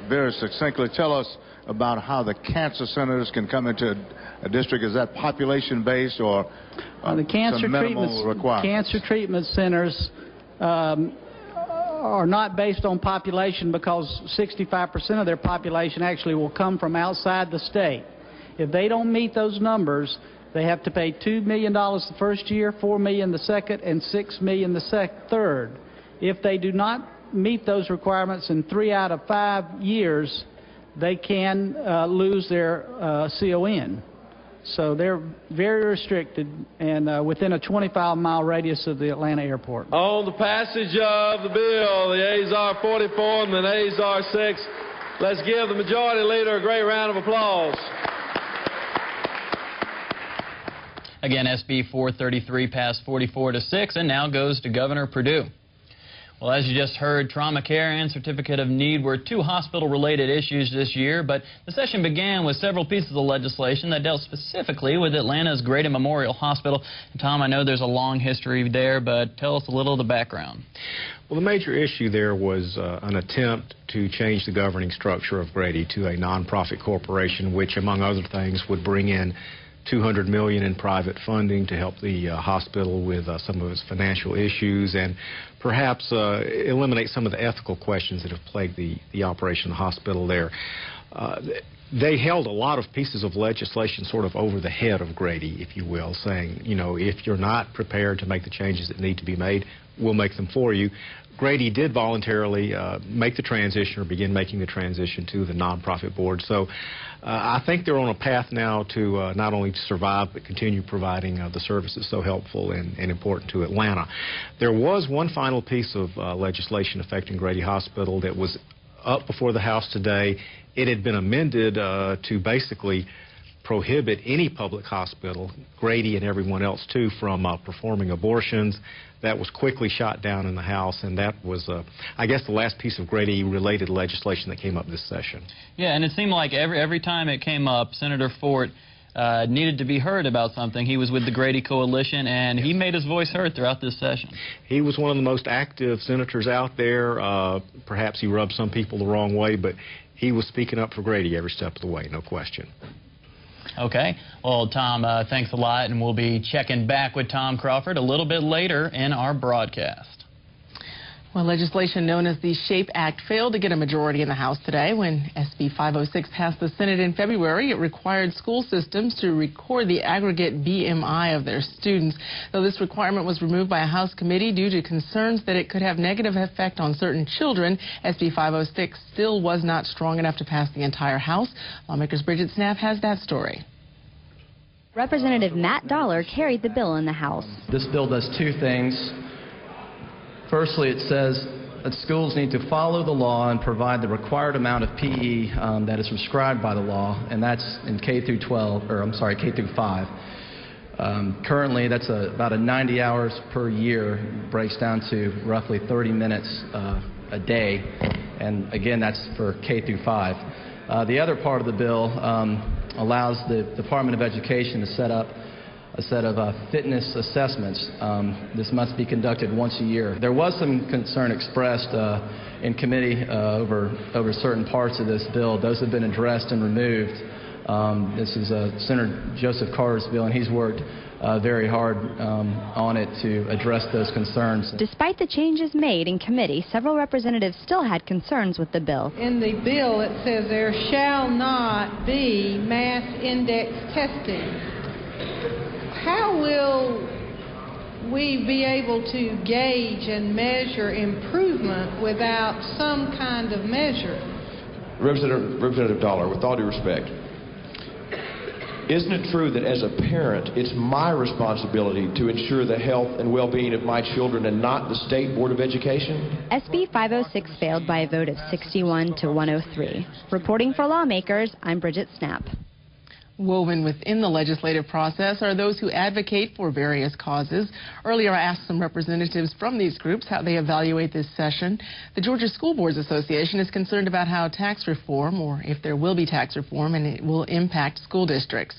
Speaker 28: very succinctly tell us about how the cancer centers can come into a district? Is that population-based or
Speaker 27: the cancer treatment centers are not based on population because 65% of their population actually will come from outside the state. If they don't meet those numbers, they have to pay $2 million the first year, $4 million the second, and $6 million the third. If they do not meet those requirements in 3 out of 5 years, they can lose their CON. So they're very restricted and within a 25-mile radius of the Atlanta airport.
Speaker 24: On the passage of the bill, the ayes are 44 and the nays are 6. Let's give the majority leader a great round of applause.
Speaker 1: Again, SB 433 passed 44-6 and now goes to Governor Perdue. Well, as you just heard, trauma care and certificate of need were two hospital-related issues this year, but the session began with several pieces of legislation that dealt specifically with Atlanta's Grady Memorial Hospital. And Tom, I know there's a long history there, but tell us a little of the background.
Speaker 4: Well, the major issue there was an attempt to change the governing structure of Grady to a nonprofit corporation, which, among other things, would bring in $200 million in private funding to help the hospital with some of its financial issues and perhaps eliminate some of the ethical questions that have plagued the operation of the hospital there. They held a lot of pieces of legislation sort of over the head of Grady, if you will, saying, you know, if you're not prepared to make the changes that need to be made, we'll make them for you. Grady did voluntarily make the transition or begin making the transition to the nonprofit board. So I think they're on a path now to not only to survive but continue providing the services so helpful and important to Atlanta. There was one final piece of legislation affecting Grady Hospital that was up before the House today. It had been amended to basically prohibit any public hospital, Grady and everyone else too, from performing abortions. That was quickly shot down in the House, and that was, I guess, the last piece of Grady-related legislation that came up this session.
Speaker 1: Yeah, and it seemed like every time it came up, Senator Fort needed to be heard about something. He was with the Grady Coalition, and he made his voice heard throughout this session.
Speaker 4: He was one of the most active senators out there. Perhaps he rubbed some people the wrong way, but he was speaking up for Grady every step of the way, no question.
Speaker 1: Okay. Well, Tom, thanks a lot, and we'll be checking back with Tom Crawford a little bit later in our broadcast.
Speaker 3: Well, legislation known as the SHAPE Act failed to get a majority in the House today. When SB 506 passed the Senate in February, it required school systems to record the aggregate BMI of their students. Though this requirement was removed by a House committee due to concerns that it could have negative effect on certain children, SB 506 still was not strong enough to pass the entire House. Lawmakers' Bridget Snapp has that story.
Speaker 2: Representative Matt Dollar carried the bill in the House.
Speaker 5: This bill does two things. Firstly, it says that schools need to follow the law and provide the required amount of PE that is prescribed by the law, and that's in K through 5. Currently, that's about 90 hours per year, breaks down to roughly 30 minutes a day, and again, that's for K through 5. The other part of the bill allows the Department of Education to set up a set of fitness assessments. This must be conducted once a year. There was some concern expressed in committee over certain parts of this bill. Those have been addressed and removed. This is Senator Joseph Carter's bill, and he's worked very hard on it to address those concerns.
Speaker 2: Despite the changes made in committee, several representatives still had concerns with the bill.
Speaker 11: In the bill, it says there shall not be mass index testing. How will we be able to gauge and measure improvement without some kind of measure?
Speaker 6: Representative Dollar, with all due respect, isn't it true that as a parent, it's my responsibility to ensure the health and well-being of my children and not the State Board of Education?
Speaker 2: SB 506 failed by a vote of 61 to 103. Reporting for Lawmakers, I'm Bridget Snapp.
Speaker 3: Woven within the legislative process are those who advocate for various causes. Earlier, I asked some representatives from these groups how they evaluate this session. The Georgia School Boards Association is concerned about how tax reform, or if there will be tax reform, and it will impact school districts.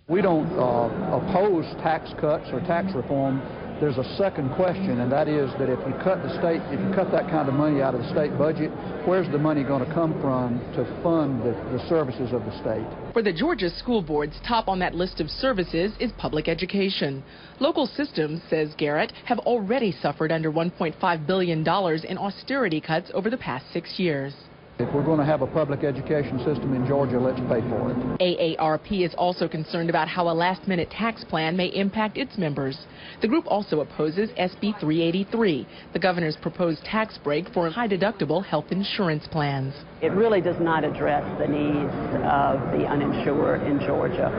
Speaker 17: We don't oppose tax cuts or tax reform. There's a second question, and that is that if you cut that kind of money out of the state budget, where's the money going to come from to fund the services of the state?
Speaker 3: For the Georgia school boards, top on that list of services is public education. Local systems, says Garrett, have already suffered under $1.5 billion in austerity cuts over the past 6 years.
Speaker 7: If we're going to have a public education system in Georgia, let's pay for it.
Speaker 3: AARP is also concerned about how a last-minute tax plan may impact its members. The group also opposes SB 383, the governor's proposed tax break for high-deductible health insurance plans.
Speaker 9: It really does not address the needs of the uninsured in Georgia.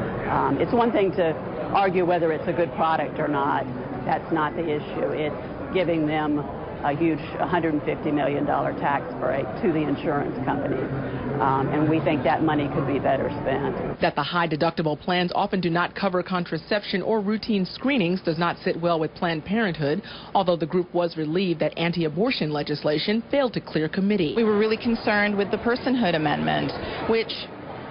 Speaker 9: It's one thing to argue whether it's a good product or not. That's not the issue. It's giving them a huge $150 million tax break to the insurance companies, and we think that money could be better spent.
Speaker 3: That the high-deductible plans often do not cover contraception or routine screenings does not sit well with Planned Parenthood, although the group was relieved that anti-abortion legislation failed to clear committee.
Speaker 10: We were really concerned with the personhood amendment, which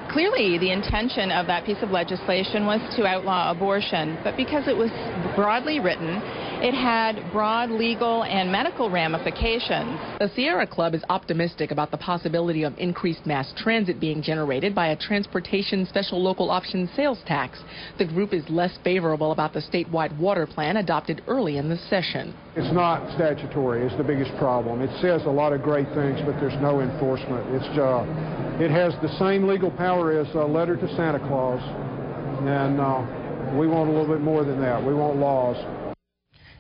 Speaker 10: clearly the intention of that piece of legislation was to outlaw abortion, but because it was broadly written, it had broad legal and medical ramifications.
Speaker 3: The Sierra Club is optimistic about the possibility of increased mass transit being generated by a transportation special local option sales tax. The group is less favorable about the statewide water plan adopted early in the session.
Speaker 18: It's not statutory is the biggest problem. It says a lot of great things, but there's no enforcement. It has the same legal power as a letter to Santa Claus, and we want a little bit more than that. We want laws.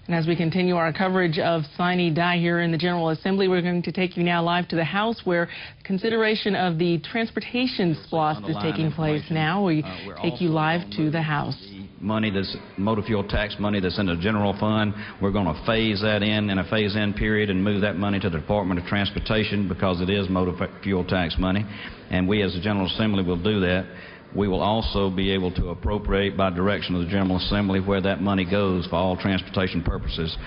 Speaker 3: And as we continue our coverage of Sine Die here in the General Assembly, we're going to take you now live to the House where consideration of the transportation splost is taking place now. We take you live to the House.
Speaker 20: Money that's motor fuel tax money that's in the general fund, we're going to phase that in a phase-in period and move that money to the Department of Transportation because it is motor fuel tax money, and we as the General Assembly will do that. We will also be able to appropriate by direction of the General Assembly where that money goes for all transportation purposes.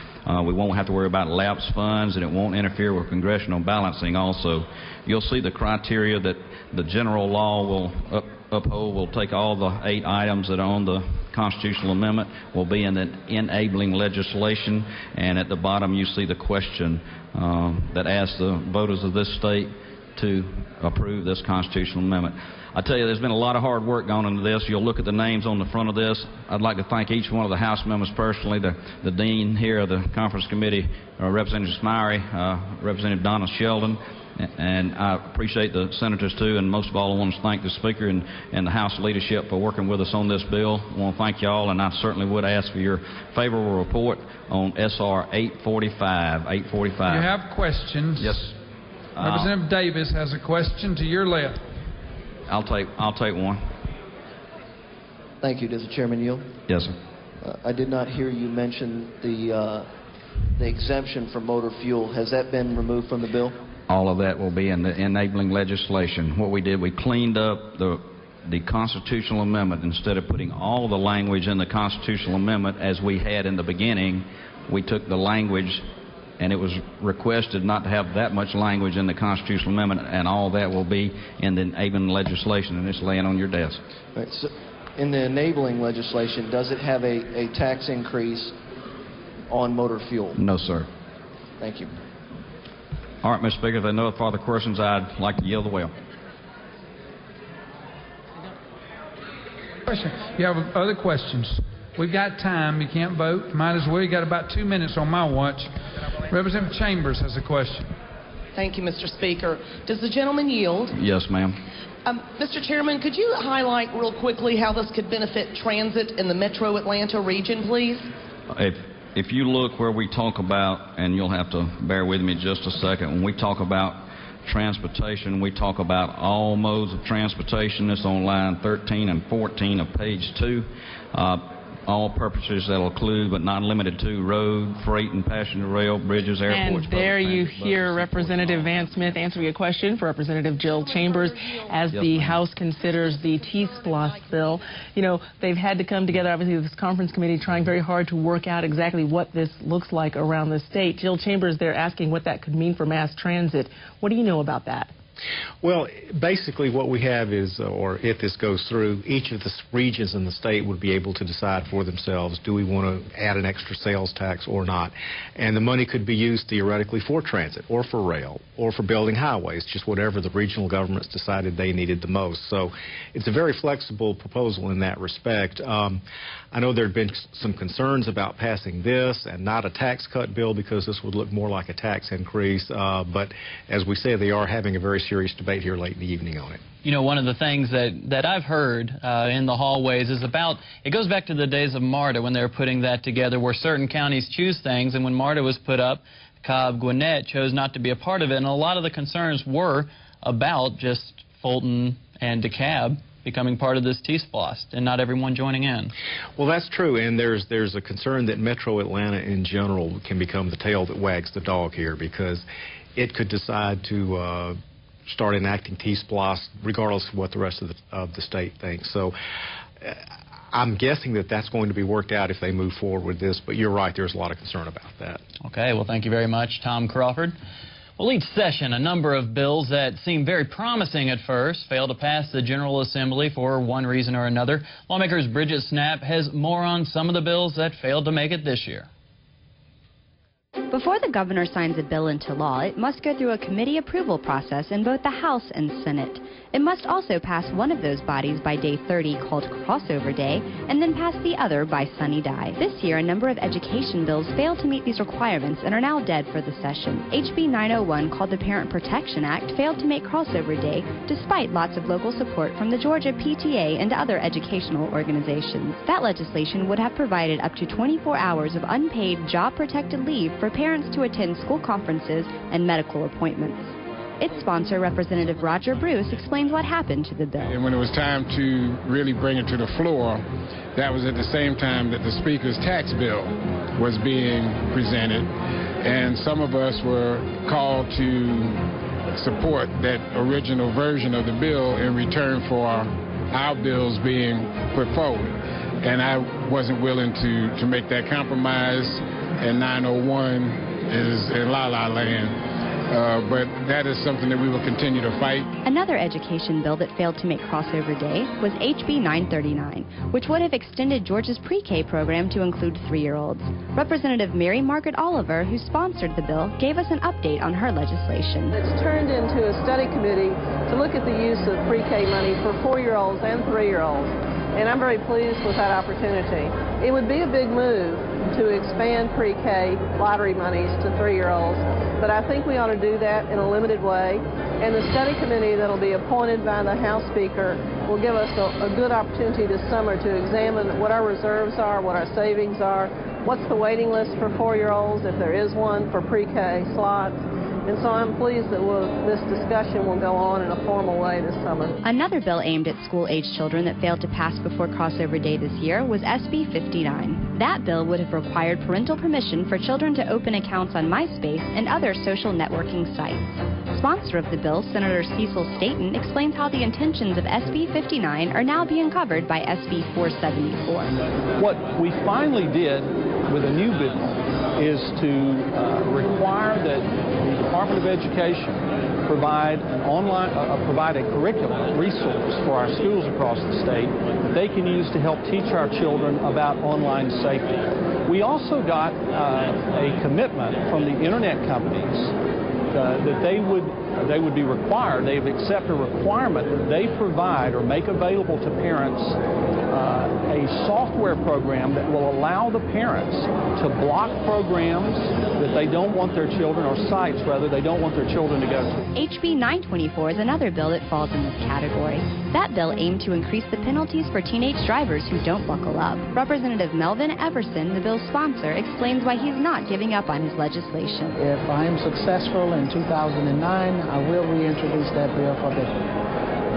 Speaker 20: We won't have to worry about lapse funds, and it won't interfere with congressional balancing also. You'll see the criteria that the general law will uphold. Will take all the 8 items that are on the constitutional amendment, will be in the enabling legislation, and at the bottom you see the question that asks the voters of this state to approve this constitutional amendment. I tell you, there's been a lot of hard work gone into this. You'll look at the names on the front of this. I'd like to thank each one of the House members personally, the dean here of the conference committee, Representative Smyrie, Representative Donna Sheldon, and I appreciate the senators too, and most of all I want to thank the Speaker and the House leadership for working with us on this bill. I want to thank you all, and I certainly would ask for your favorable report on SR 845.
Speaker 21: You have questions.
Speaker 20: Yes.
Speaker 21: Representative Davis has a question to your left.
Speaker 20: I'll take one.
Speaker 22: Thank you. Does the chairman yield?
Speaker 20: Yes, sir.
Speaker 22: I did not hear you mention the exemption for motor fuel. Has that been removed from the bill?
Speaker 20: All of that will be in the enabling legislation. What we did, we cleaned up the constitutional amendment. Instead of putting all the language in the constitutional amendment as we had in the beginning, we took the language, and it was requested not to have that much language in the constitutional amendment, and all that will be in the enabling legislation, and it's laying on your desk.
Speaker 22: Right, so in the enabling legislation, does it have a tax increase on motor fuel?
Speaker 20: No, sir.
Speaker 22: Thank you.
Speaker 20: All right, Mr. Speaker, if there are no further questions, I'd like to yield the will.
Speaker 21: Question. You have other questions? We've got time. You can't vote. Might as well. You got about 2 minutes on my watch. Representative Chambers has a question.
Speaker 23: Thank you, Mr. Speaker. Does the gentleman yield?
Speaker 20: Yes, ma'am.
Speaker 23: Mr. Chairman, could you highlight real quickly how this could benefit transit in the metro Atlanta region, please?
Speaker 20: If you look where we talk about, and you'll have to bear with me just a second, when we talk about transportation, we talk about all modes of transportation. It's on line 13 and 14 of page 2. All purposes that will include, but not limited to, road, freight and passenger rail, bridges, airports.
Speaker 3: And there you hear Representative Van Smith answering a question for Representative Jill Chambers as the House considers the T-SPLOST bill. You know, they've had to come together, obviously, this conference committee trying very hard to work out exactly what this looks like around the state. Jill Chambers, they're asking what that could mean for mass transit. What do you know about that?
Speaker 4: Well, basically what we have is, or if this goes through, each of the regions in the state would be able to decide for themselves, do we want to add an extra sales tax or not? And the money could be used theoretically for transit or for rail or for building highways, just whatever the regional governments decided they needed the most. So it's a very flexible proposal in that respect. I know there have been some concerns about passing this and not a tax cut bill because this would look more like a tax increase. But as we say, they are having a very serious debate here late in the evening on it.
Speaker 1: You know, one of the things that I've heard in the hallways is about, it goes back to the days of MARTA when they were putting that together, where certain counties choose things, and when MARTA was put up, Cobb Gwinnett chose not to be a part of it, and a lot of the concerns were about just Fulton and DeKalb becoming part of this T-SPLOST and not everyone joining in.
Speaker 4: Well, that's true, and there's a concern that Metro Atlanta in general can become the tail that wags the dog here, because it could decide to start enacting T-SPLOST regardless of what the rest of the state thinks. So I'm guessing that that's going to be worked out if they move forward with this, but you're right, there's a lot of concern about that.
Speaker 1: Okay, well, thank you very much, Tom Crawford. Well, each session, a number of bills that seemed very promising at first failed to pass the General Assembly for one reason or another. Lawmakers Bridget Snapp has more on some of the bills that failed to make it this year.
Speaker 2: Before the governor signs a bill into law, it must go through a committee approval process in both the House and Senate. It must also pass one of those bodies by day 30, called Crossover Day, and then pass the other by Sine Die. This year, a number of education bills failed to meet these requirements and are now dead for the session. HB 901, called the Parent Protection Act, failed to make Crossover Day, despite lots of local support from the Georgia PTA and other educational organizations. That legislation would have provided up to 24 hours of unpaid, job-protected leave for parents to attend school conferences and medical appointments. Its sponsor, Representative Roger Bruce, explains what happened to the bill.
Speaker 8: And when it was time to really bring it to the floor, that was at the same time that the Speaker's tax bill was being presented, and some of us were called to support that original version of the bill in return for our bills being put forward. And I wasn't willing to make that compromise, and 901 is in la-la land. But that is something that we will continue to fight.
Speaker 2: Another education bill that failed to make Crossover Day was HB 939, which would have extended Georgia's pre-K program to include 3-year-olds. Representative Mary Margaret Oliver, who sponsored the bill, gave us an update on her legislation.
Speaker 12: It's turned into a study committee to look at the use of pre-K money for 4-year-olds and 3-year-olds, and I'm very pleased with that opportunity. It would be a big move to expand pre-K lottery monies to 3-year-olds, but I think we ought to do that in a limited way, and the study committee that will be appointed by the House Speaker will give us a good opportunity this summer to examine what our reserves are, what our savings are, what's the waiting list for 4-year-olds, if there is one, for pre-K slots. And so I'm pleased that this discussion will go on in a formal way this summer.
Speaker 2: Another bill aimed at school-age children that failed to pass before Crossover Day this year was SB 59. That bill would have required parental permission for children to open accounts on MySpace and other social networking sites. Sponsor of the bill, Senator Cecil Staton, explains how the intentions of SB 59 are now being covered by SB 474.
Speaker 17: What we finally did with a new bill is to require that the Department of Education provide a curriculum resource for our schools across the state that they can use to help teach our children about online safety. We also got a commitment from the internet companies that they would be required, they've accepted a requirement that they provide or make available to parents a software program that will allow the parents to block programs that they don't want their children, or sites rather, they don't want their children to go to.
Speaker 2: HB 924 is another bill that falls in this category. That bill aimed to increase the penalties for teenage drivers who don't buckle up. Representative Melvin Everson, the bill's sponsor, explains why he's not giving up on his legislation.
Speaker 7: If I am successful in 2009, I will reintroduce that bill for the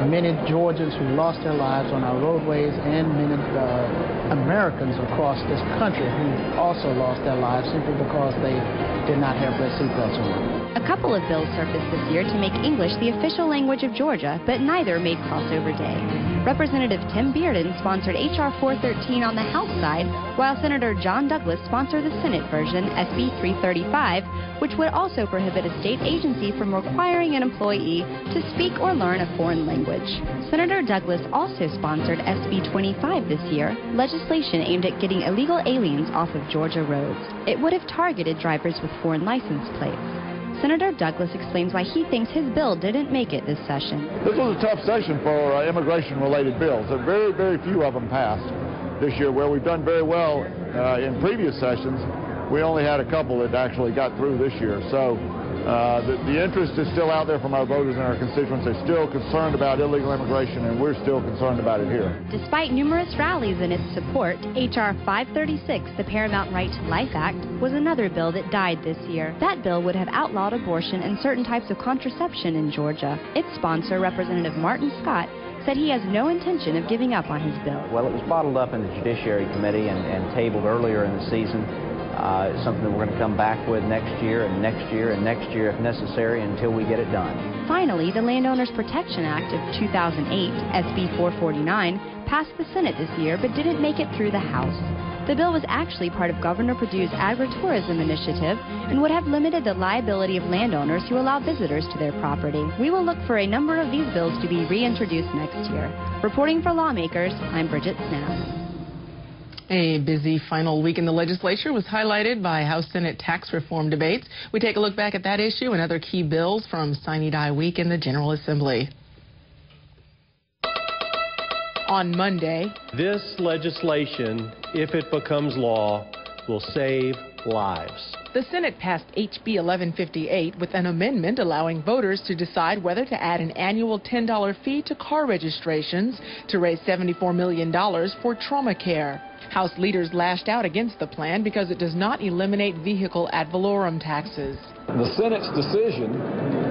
Speaker 7: many Georgians who lost their lives on our roadways, and many Americans across this country who also lost their lives simply because they did not have their seatbelts on.
Speaker 2: A couple of bills surfaced this year to make English the official language of Georgia, but neither made Crossover Day. Representative Tim Bearden sponsored H.R. 413 on the House side, while Senator John Douglas sponsored the Senate version, SB 335, which would also prohibit a state agency from requiring an employee to speak or learn a foreign language. Senator Douglas also sponsored SB 25 this year, legislation aimed at getting illegal aliens off of Georgia roads. It would have targeted drivers with foreign license plates. Senator Douglas explains why he thinks his bill didn't make it this session.
Speaker 28: This was a tough session for immigration-related bills. Very, very few of them passed this year, where we've done very well in previous sessions. We only had a couple that actually got through this year. So The interest is still out there from our voters and our constituents. They're still concerned about illegal immigration, and we're still concerned about it here.
Speaker 2: Despite numerous rallies in its support, H.R. 536, the Paramount Right to Life Act, was another bill that died this year. That bill would have outlawed abortion and certain types of contraception in Georgia. Its sponsor, Representative Martin Scott, said he has no intention of giving up on his bill.
Speaker 13: Well, it was bottled up in the Judiciary Committee and tabled earlier in the season. It's something that we're going to come back with next year and next year and next year if necessary until we get it done.
Speaker 2: Finally, the Landowners Protection Act of 2008, SB 449, passed the Senate this year but didn't make it through the House. The bill was actually part of Governor Perdue's agritourism initiative and would have limited the liability of landowners who allow visitors to their property. We will look for a number of these bills to be reintroduced next year. Reporting for Lawmakers, I'm Bridget Snapp.
Speaker 3: A busy final week in the legislature was highlighted by House-Senate tax reform debates. We take a look back at that issue and other key bills from Sine Die week in the General Assembly. On Monday,
Speaker 14: this legislation, if it becomes law, will save lives.
Speaker 3: The Senate passed HB 1158 with an amendment allowing voters to decide whether to add an annual $10 fee to car registrations to raise $74 million for trauma care. House leaders lashed out against the plan because it does not eliminate vehicle ad valorem taxes.
Speaker 15: The Senate's decision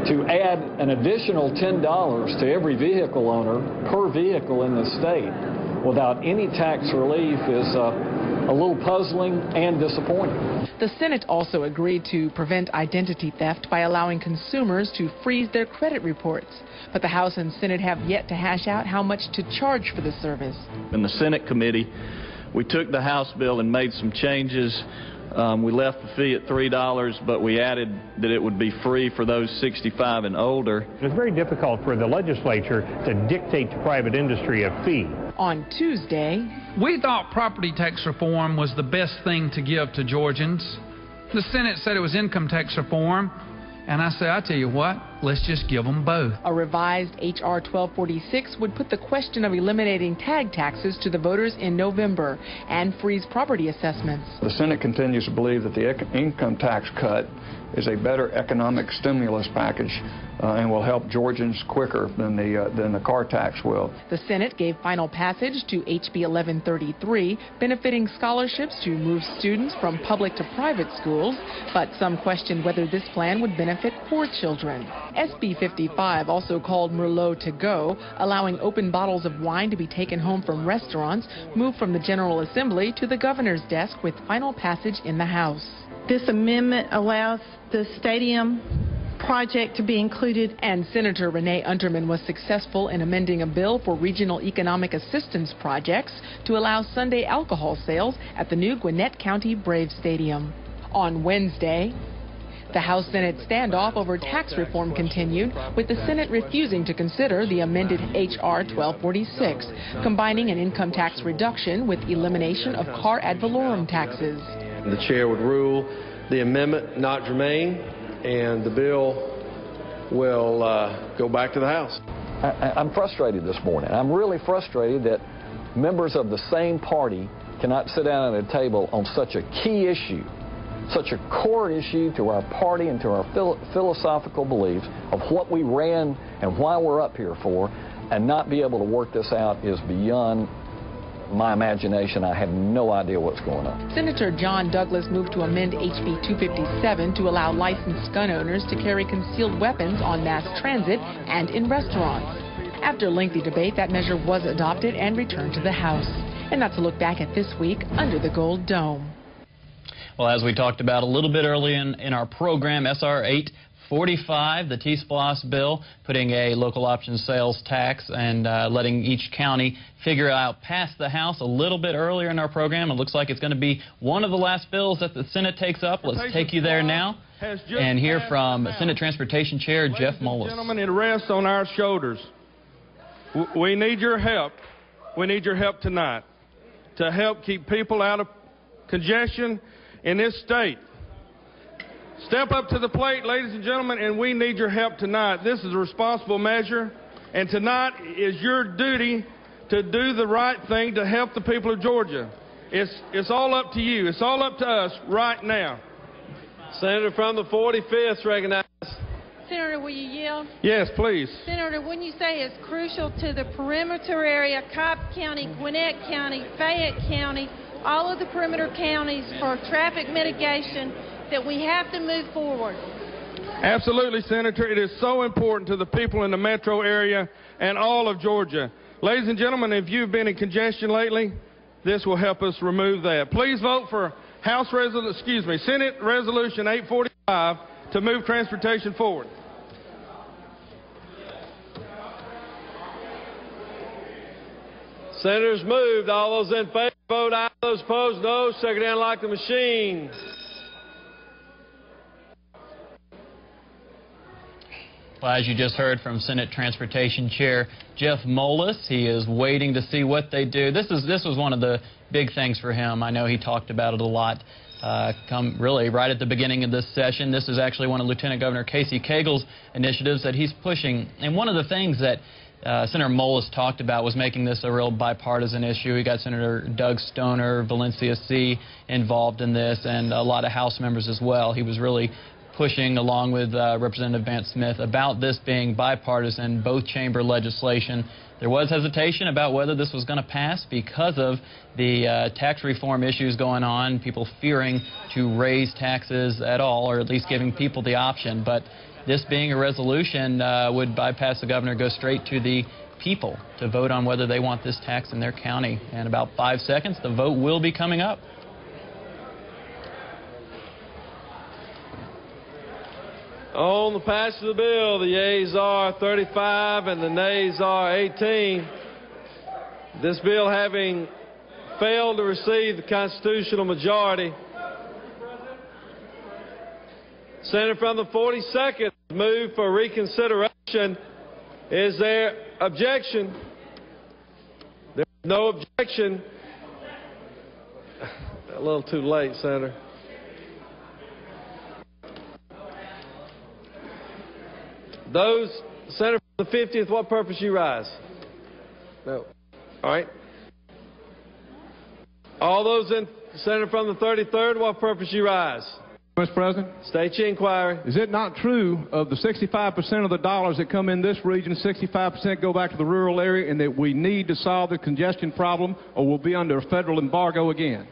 Speaker 15: to add an additional $10 to every vehicle owner per vehicle in the state without any tax relief is a little puzzling and disappointing.
Speaker 3: The Senate also agreed to prevent identity theft by allowing consumers to freeze their credit reports. But the House and Senate have yet to hash out how much to charge for the service.
Speaker 16: In the Senate committee, we took the House bill and made some changes. We left the fee at $3, but we added that it would be free for those 65 and older.
Speaker 19: It's very difficult for the legislature to dictate to private industry a fee.
Speaker 3: On Tuesday,
Speaker 21: we thought property tax reform was the best thing to give to Georgians. The Senate said it was income tax reform. And I say, I tell you what, let's just give them both.
Speaker 3: A revised H.R. 1246 would put the question of eliminating tag taxes to the voters in November and freeze property assessments.
Speaker 25: The Senate continues to believe that the income tax cut is a better economic stimulus package and will help Georgians quicker than the car tax will.
Speaker 3: The Senate gave final passage to HB 1133, benefiting scholarships to move students from public to private schools, but some questioned whether this plan would benefit poor children. SB 55, also called Merlot to go, allowing open bottles of wine to be taken home from restaurants, moved from the General Assembly to the governor's desk with final passage in the House.
Speaker 11: This amendment allows the stadium project to be included.
Speaker 3: And Senator Renee Unterman was successful in amending a bill for regional economic assistance projects to allow Sunday alcohol sales at the new Gwinnett County Braves Stadium. On Wednesday, the House-Senate standoff over tax reform continued, with the Senate refusing to consider the amended H.R. 1246, combining an income tax reduction with elimination of car ad valorem taxes.
Speaker 24: The chair would rule the amendment not germane, and the bill will go back to the House.
Speaker 15: I'm frustrated this morning. I'm really frustrated that members of the same party cannot sit down at a table on such a key issue, such a core issue to our party and to our philosophical beliefs of what we ran and why we're up here for, and not be able to work this out is beyond my imagination. I have no idea what's going on.
Speaker 3: Senator John Douglas moved to amend HB 257 to allow licensed gun owners to carry concealed weapons on mass transit and in restaurants. After lengthy debate, that measure was adopted and returned to the House. And that's a look back at this week under the Gold Dome.
Speaker 1: Well, as we talked about a little bit early in our program, SR 845, the T-SPLOST bill, putting a local option sales tax and letting each county figure out past the House a little bit earlier in our program. It looks like it's going to be one of the last bills that the Senate takes up. Let's take you there now and hear from Senate Transportation Chair Jeff Mullis.
Speaker 24: Gentlemen, it rests on our shoulders. We need your help. We need your help tonight to help keep people out of congestion in this state. Step up to the plate, ladies and gentlemen, and we need your help tonight. This is a responsible measure, and tonight is your duty to do the right thing to help the people of Georgia. It's all up to you. It's all up to us right now. Senator from the 45th recognized
Speaker 11: Senator, will you yield?
Speaker 24: Yes, please.
Speaker 11: Senator, when you say it's crucial to the perimeter area, Cobb County, Gwinnett County, Fayette County, all of the perimeter counties for traffic mitigation, that we have to move forward.
Speaker 24: Absolutely, Senator. It is so important to the people in the metro area and all of Georgia. Ladies and gentlemen, if you've been in congestion lately, this will help us remove that. Please vote for Senate Resolution 845 to move transportation forward. Senators moved. All those in favor vote aye. Those opposed, no. Secretary, unlock the machine.
Speaker 1: Well, as you just heard from Senate Transportation Chair Jeff Moelis, he is waiting to see what they do. This was one of the big things for him. I know he talked about it a lot. Really right at the beginning of this session. This is actually one of Lieutenant Governor Casey Cagle's initiatives that he's pushing. And one of the things that Senator Moelis talked about was making this a real bipartisan issue. He got Senator Doug Stoner, Valencia C. involved in this, and a lot of House members as well. He was really pushing, along with Representative Vance Smith, about this being bipartisan, both chamber legislation. There was hesitation about whether this was going to pass because of the tax reform issues going on, people fearing to raise taxes at all, or at least giving people the option. But this being a resolution would bypass the governor, go straight to the people to vote on whether they want this tax in their county. In about 5 seconds, the vote will be coming up.
Speaker 24: On the passage of the bill, the yeas are 35 and the nays are 18. This bill having failed to receive the constitutional majority. Senator from the 42nd move for reconsideration. Is there objection? There's no objection. A little too late, Senator. Those, Senator from the 50th, what purpose you rise? No. All right. All those in, Senator from the 33rd, what purpose you rise?
Speaker 5: Mr. President.
Speaker 24: State your inquiry.
Speaker 5: Is it not true of the 65% of the dollars that come in this region, 65% go back to the rural area, and that we need to solve the congestion problem or we'll be under a federal embargo again?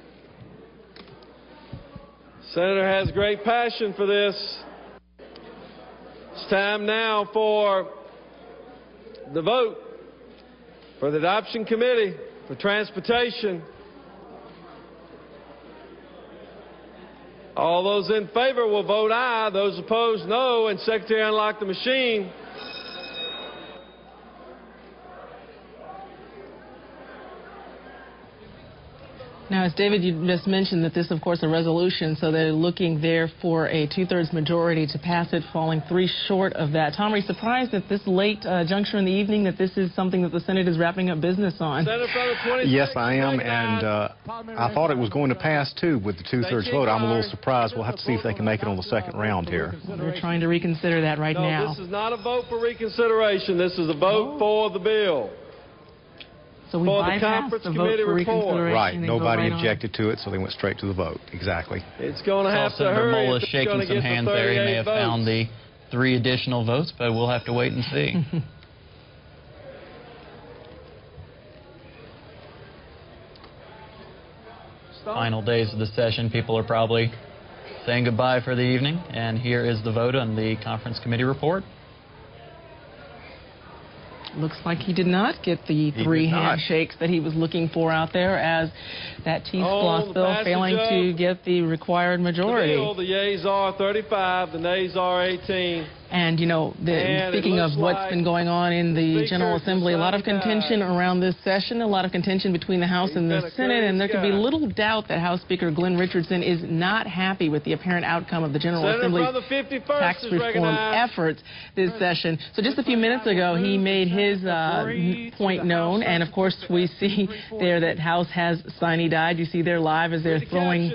Speaker 24: Senator has great passion for this. It's time now for the vote for the Adoption Committee for Transportation. All those in favor will vote aye. Those opposed, no. And Secretary, unlock the machine.
Speaker 3: Now, as David, you just mentioned that this, of course, a resolution, so they're looking there for a 2/3 majority to pass it, falling 3 short of that. Tom, are you surprised at this late juncture in the evening that this is something that the Senate is wrapping up business on?
Speaker 4: Yes, I am, and I thought it was going to pass, too, with the 2/3 vote. I'm a little surprised. We'll have to see if they can make it on the second round here.
Speaker 3: They're trying to reconsider that right now.
Speaker 24: No, this is not a vote for reconsideration. This is a vote for the bill.
Speaker 3: So we bypassed the vote for reconsideration.
Speaker 4: Right. Nobody objected to it, so they went straight to the vote. Exactly.
Speaker 24: It's going to have to
Speaker 1: Senator
Speaker 24: hurry.
Speaker 1: Moelis shaking some hands there. He may have found the 3 additional votes, but we'll have to wait and see. Final days of the session. People are probably saying goodbye for the evening. And here is the vote on the conference committee report.
Speaker 3: Looks like he did not get the 3 handshakes that he was looking for out there, as that T-SPLOST bill failing to get the required majority.
Speaker 24: The yeas are 35, the nays are 18.
Speaker 3: And, you know, speaking of what's been going on in the General Assembly, a lot of contention around this session, a lot of contention between the House and the Senate, and there could be little doubt that House Speaker Glenn Richardson is not happy with the apparent outcome of the General Assembly's tax reform efforts this session. So just a few minutes ago, he made his point known, and of course we see there that House has Sine Die. You see there live as they're throwing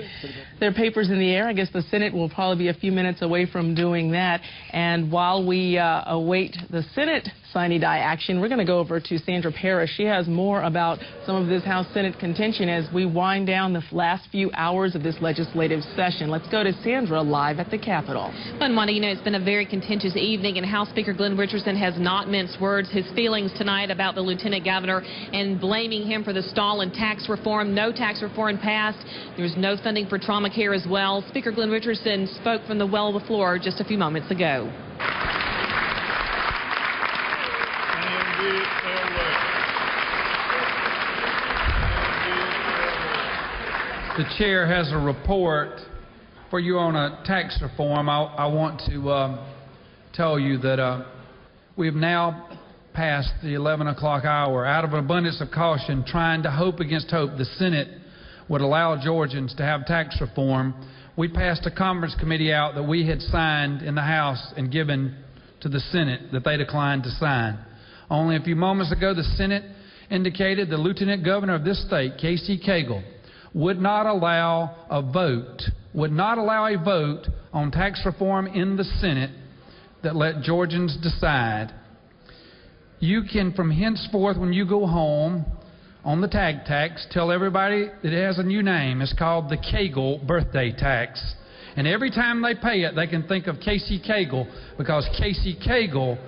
Speaker 3: their papers in the air. I guess the Senate will probably be a few minutes away from doing that. And while we await the Senate Sine Die action. We're going to go over to Sandra Parrish. She has more about some of this House-Senate contention as we wind down the last few hours of this legislative session. Let's go to Sandra live at the Capitol.
Speaker 6: Well, Wanda, you know, it's been a very contentious evening, and House Speaker Glenn Richardson has not minced words. His feelings tonight about the lieutenant governor and blaming him for the stall in tax reform. No tax reform passed. There's no funding for trauma care as well. Speaker Glenn Richardson spoke from the well of the floor just a few moments ago.
Speaker 21: The chair has a report for you on a tax reform. I want to tell you that we have now passed the 11 o'clock hour. Out of an abundance of caution, trying to hope against hope the Senate would allow Georgians to have tax reform, we passed a conference committee out that we had signed in the House and given to the Senate that they declined to sign. Only a few moments ago, the Senate indicated the Lieutenant Governor of this state, Casey Cagle, would not allow a vote on tax reform in the Senate that let Georgians decide. You can, from henceforth, when you go home on the tag tax, tell everybody that it has a new name. It's called the Cagle birthday tax. And every time they pay it, they can think of Casey Cagle, because Casey Cagle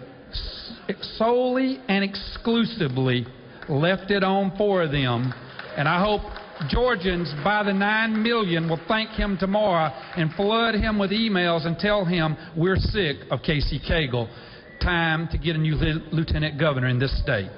Speaker 21: solely and exclusively left it on for them. And I hope Georgians, by the 9 million, will thank him tomorrow and flood him with emails and tell him we're sick of Casey Cagle. Time to get a new lieutenant governor in this state.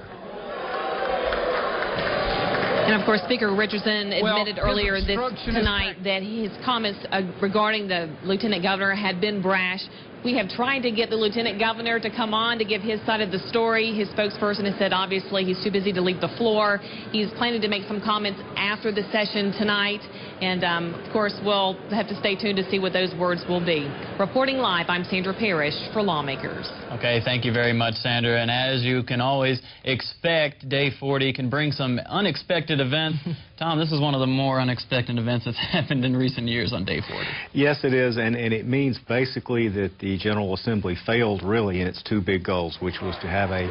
Speaker 6: And, of course, Speaker Richardson admitted earlier tonight that his comments regarding the lieutenant governor had been brash. We have tried to get the lieutenant governor to come on to give his side of the story. His spokesperson has said, obviously, he's too busy to leave the floor. He's planning to make some comments after the session tonight. And, of course, we'll have to stay tuned to see what those words will be. Reporting live, I'm Sandra Parrish for Lawmakers.
Speaker 1: Okay, thank you very much, Sandra. And as you can always expect, Day 40 can bring some unexpected events. Tom, this is one of the more unexpected events that's happened in recent years on Day 40.
Speaker 4: Yes, it is, and it means basically that the General Assembly failed really in its two big goals, which was to have a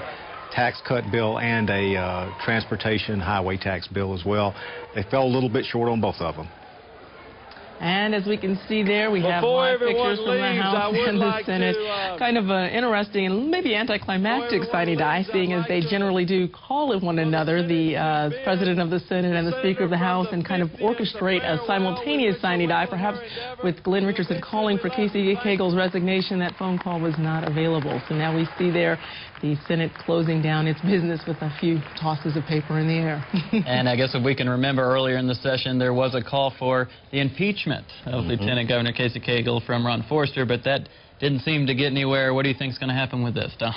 Speaker 4: tax cut bill and a transportation highway tax bill as well. They fell a little bit short on both of them.
Speaker 3: And as we can see there, we have live pictures from the House and the Senate. Kind of interesting and maybe anticlimactic Sine Die, seeing as they generally do call at one another, the President of the Senate and the Speaker of the House, and kind of orchestrate a simultaneous Sine Die. Perhaps with Glenn Richardson calling for Casey Cagle's resignation, that phone call was not available. So now we see there the Senate closing down its business with a few tosses of paper in the air.
Speaker 1: And I guess if we can remember earlier in the session, there was a call for the impeachment of Lieutenant Governor Casey Cagle from Ron Forster, but that didn't seem to get anywhere. What do you think is going to happen with this, Tom?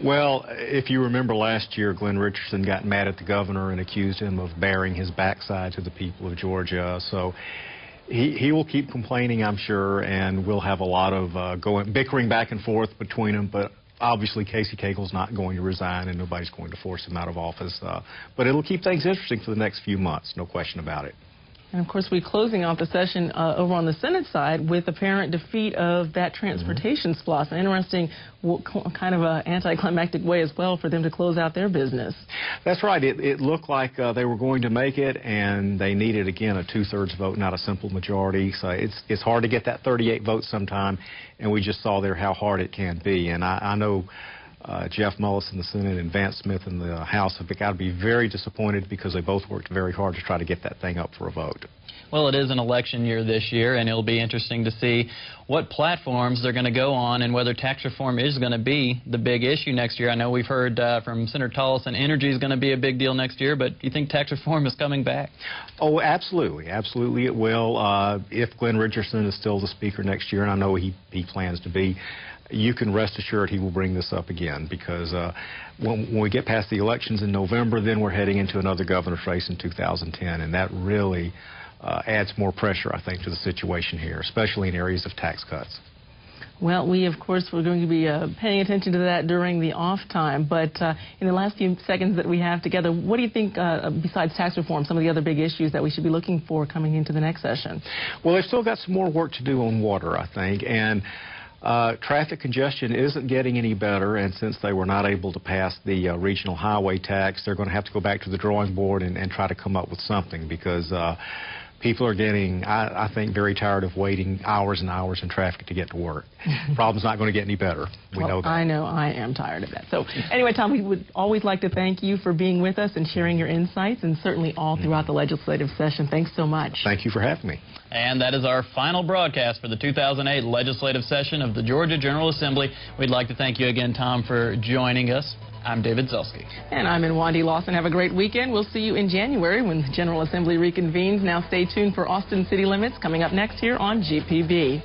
Speaker 4: Well, if you remember last year, Glenn Richardson got mad at the governor and accused him of bearing his backside to the people of Georgia. So he will keep complaining, I'm sure, and we'll have a lot of bickering back and forth between them. But obviously, Casey Cagle's not going to resign, and nobody's going to force him out of office. But it'll keep things interesting for the next few months, no question about it.
Speaker 3: And, of course, we're closing off the session over on the Senate side with apparent defeat of that transportation splosh. An interesting kind of an anticlimactic way as well for them to close out their business.
Speaker 4: That's right. It looked like they were going to make it, and they needed, again, a two-thirds vote, not a simple majority. So it's hard to get that 38 votes sometime, and we just saw there how hard it can be. And I know Jeff Mullis in the Senate and Vance Smith in the House have got to be very disappointed because they both worked very hard to try to get that thing up for a vote.
Speaker 1: Well, it is an election year this year, and it'll be interesting to see what platforms they're going to go on and whether tax reform is going to be the big issue next year. I know we've heard from Senator Tolleson energy is going to be a big deal next year, but do you think tax reform is coming back?
Speaker 4: Oh, absolutely. Absolutely it will. If Glenn Richardson is still the Speaker next year, and I know he plans to be, you can rest assured he will bring this up again, because when we get past the elections in November, then we're heading into another governor's race in 2010, and that really adds more pressure, I think, to the situation here, especially in areas of tax cuts.
Speaker 3: Well, we, of course, we're going to be paying attention to that during the off time. But in the last few seconds that we have together, what do you think, besides tax reform, some of the other big issues that we should be looking for coming into the next session?
Speaker 4: Well, they've still got some more work to do on water, I think. And Traffic congestion isn't getting any better, and since they were not able to pass the regional highway tax, they're going to have to go back to the drawing board and try to come up with something, because people are getting, I think, very tired of waiting hours and hours in traffic to get to work. The problem's not going to get any better. We know that.
Speaker 3: I know I am tired of that. So anyway, Tom, we would always like to thank you for being with us and sharing your insights, and certainly all throughout the legislative session. Thanks so much.
Speaker 4: Thank you for having me.
Speaker 1: And that is our final broadcast for the 2008 legislative session of the Georgia General Assembly. We'd like to thank you again, Tom, for joining us. I'm David Zelsky.
Speaker 3: And I'm Nwandi Lawson. Have a great weekend. We'll see you in January when the General Assembly reconvenes. Now stay tuned for Austin City Limits coming up next here on GPB.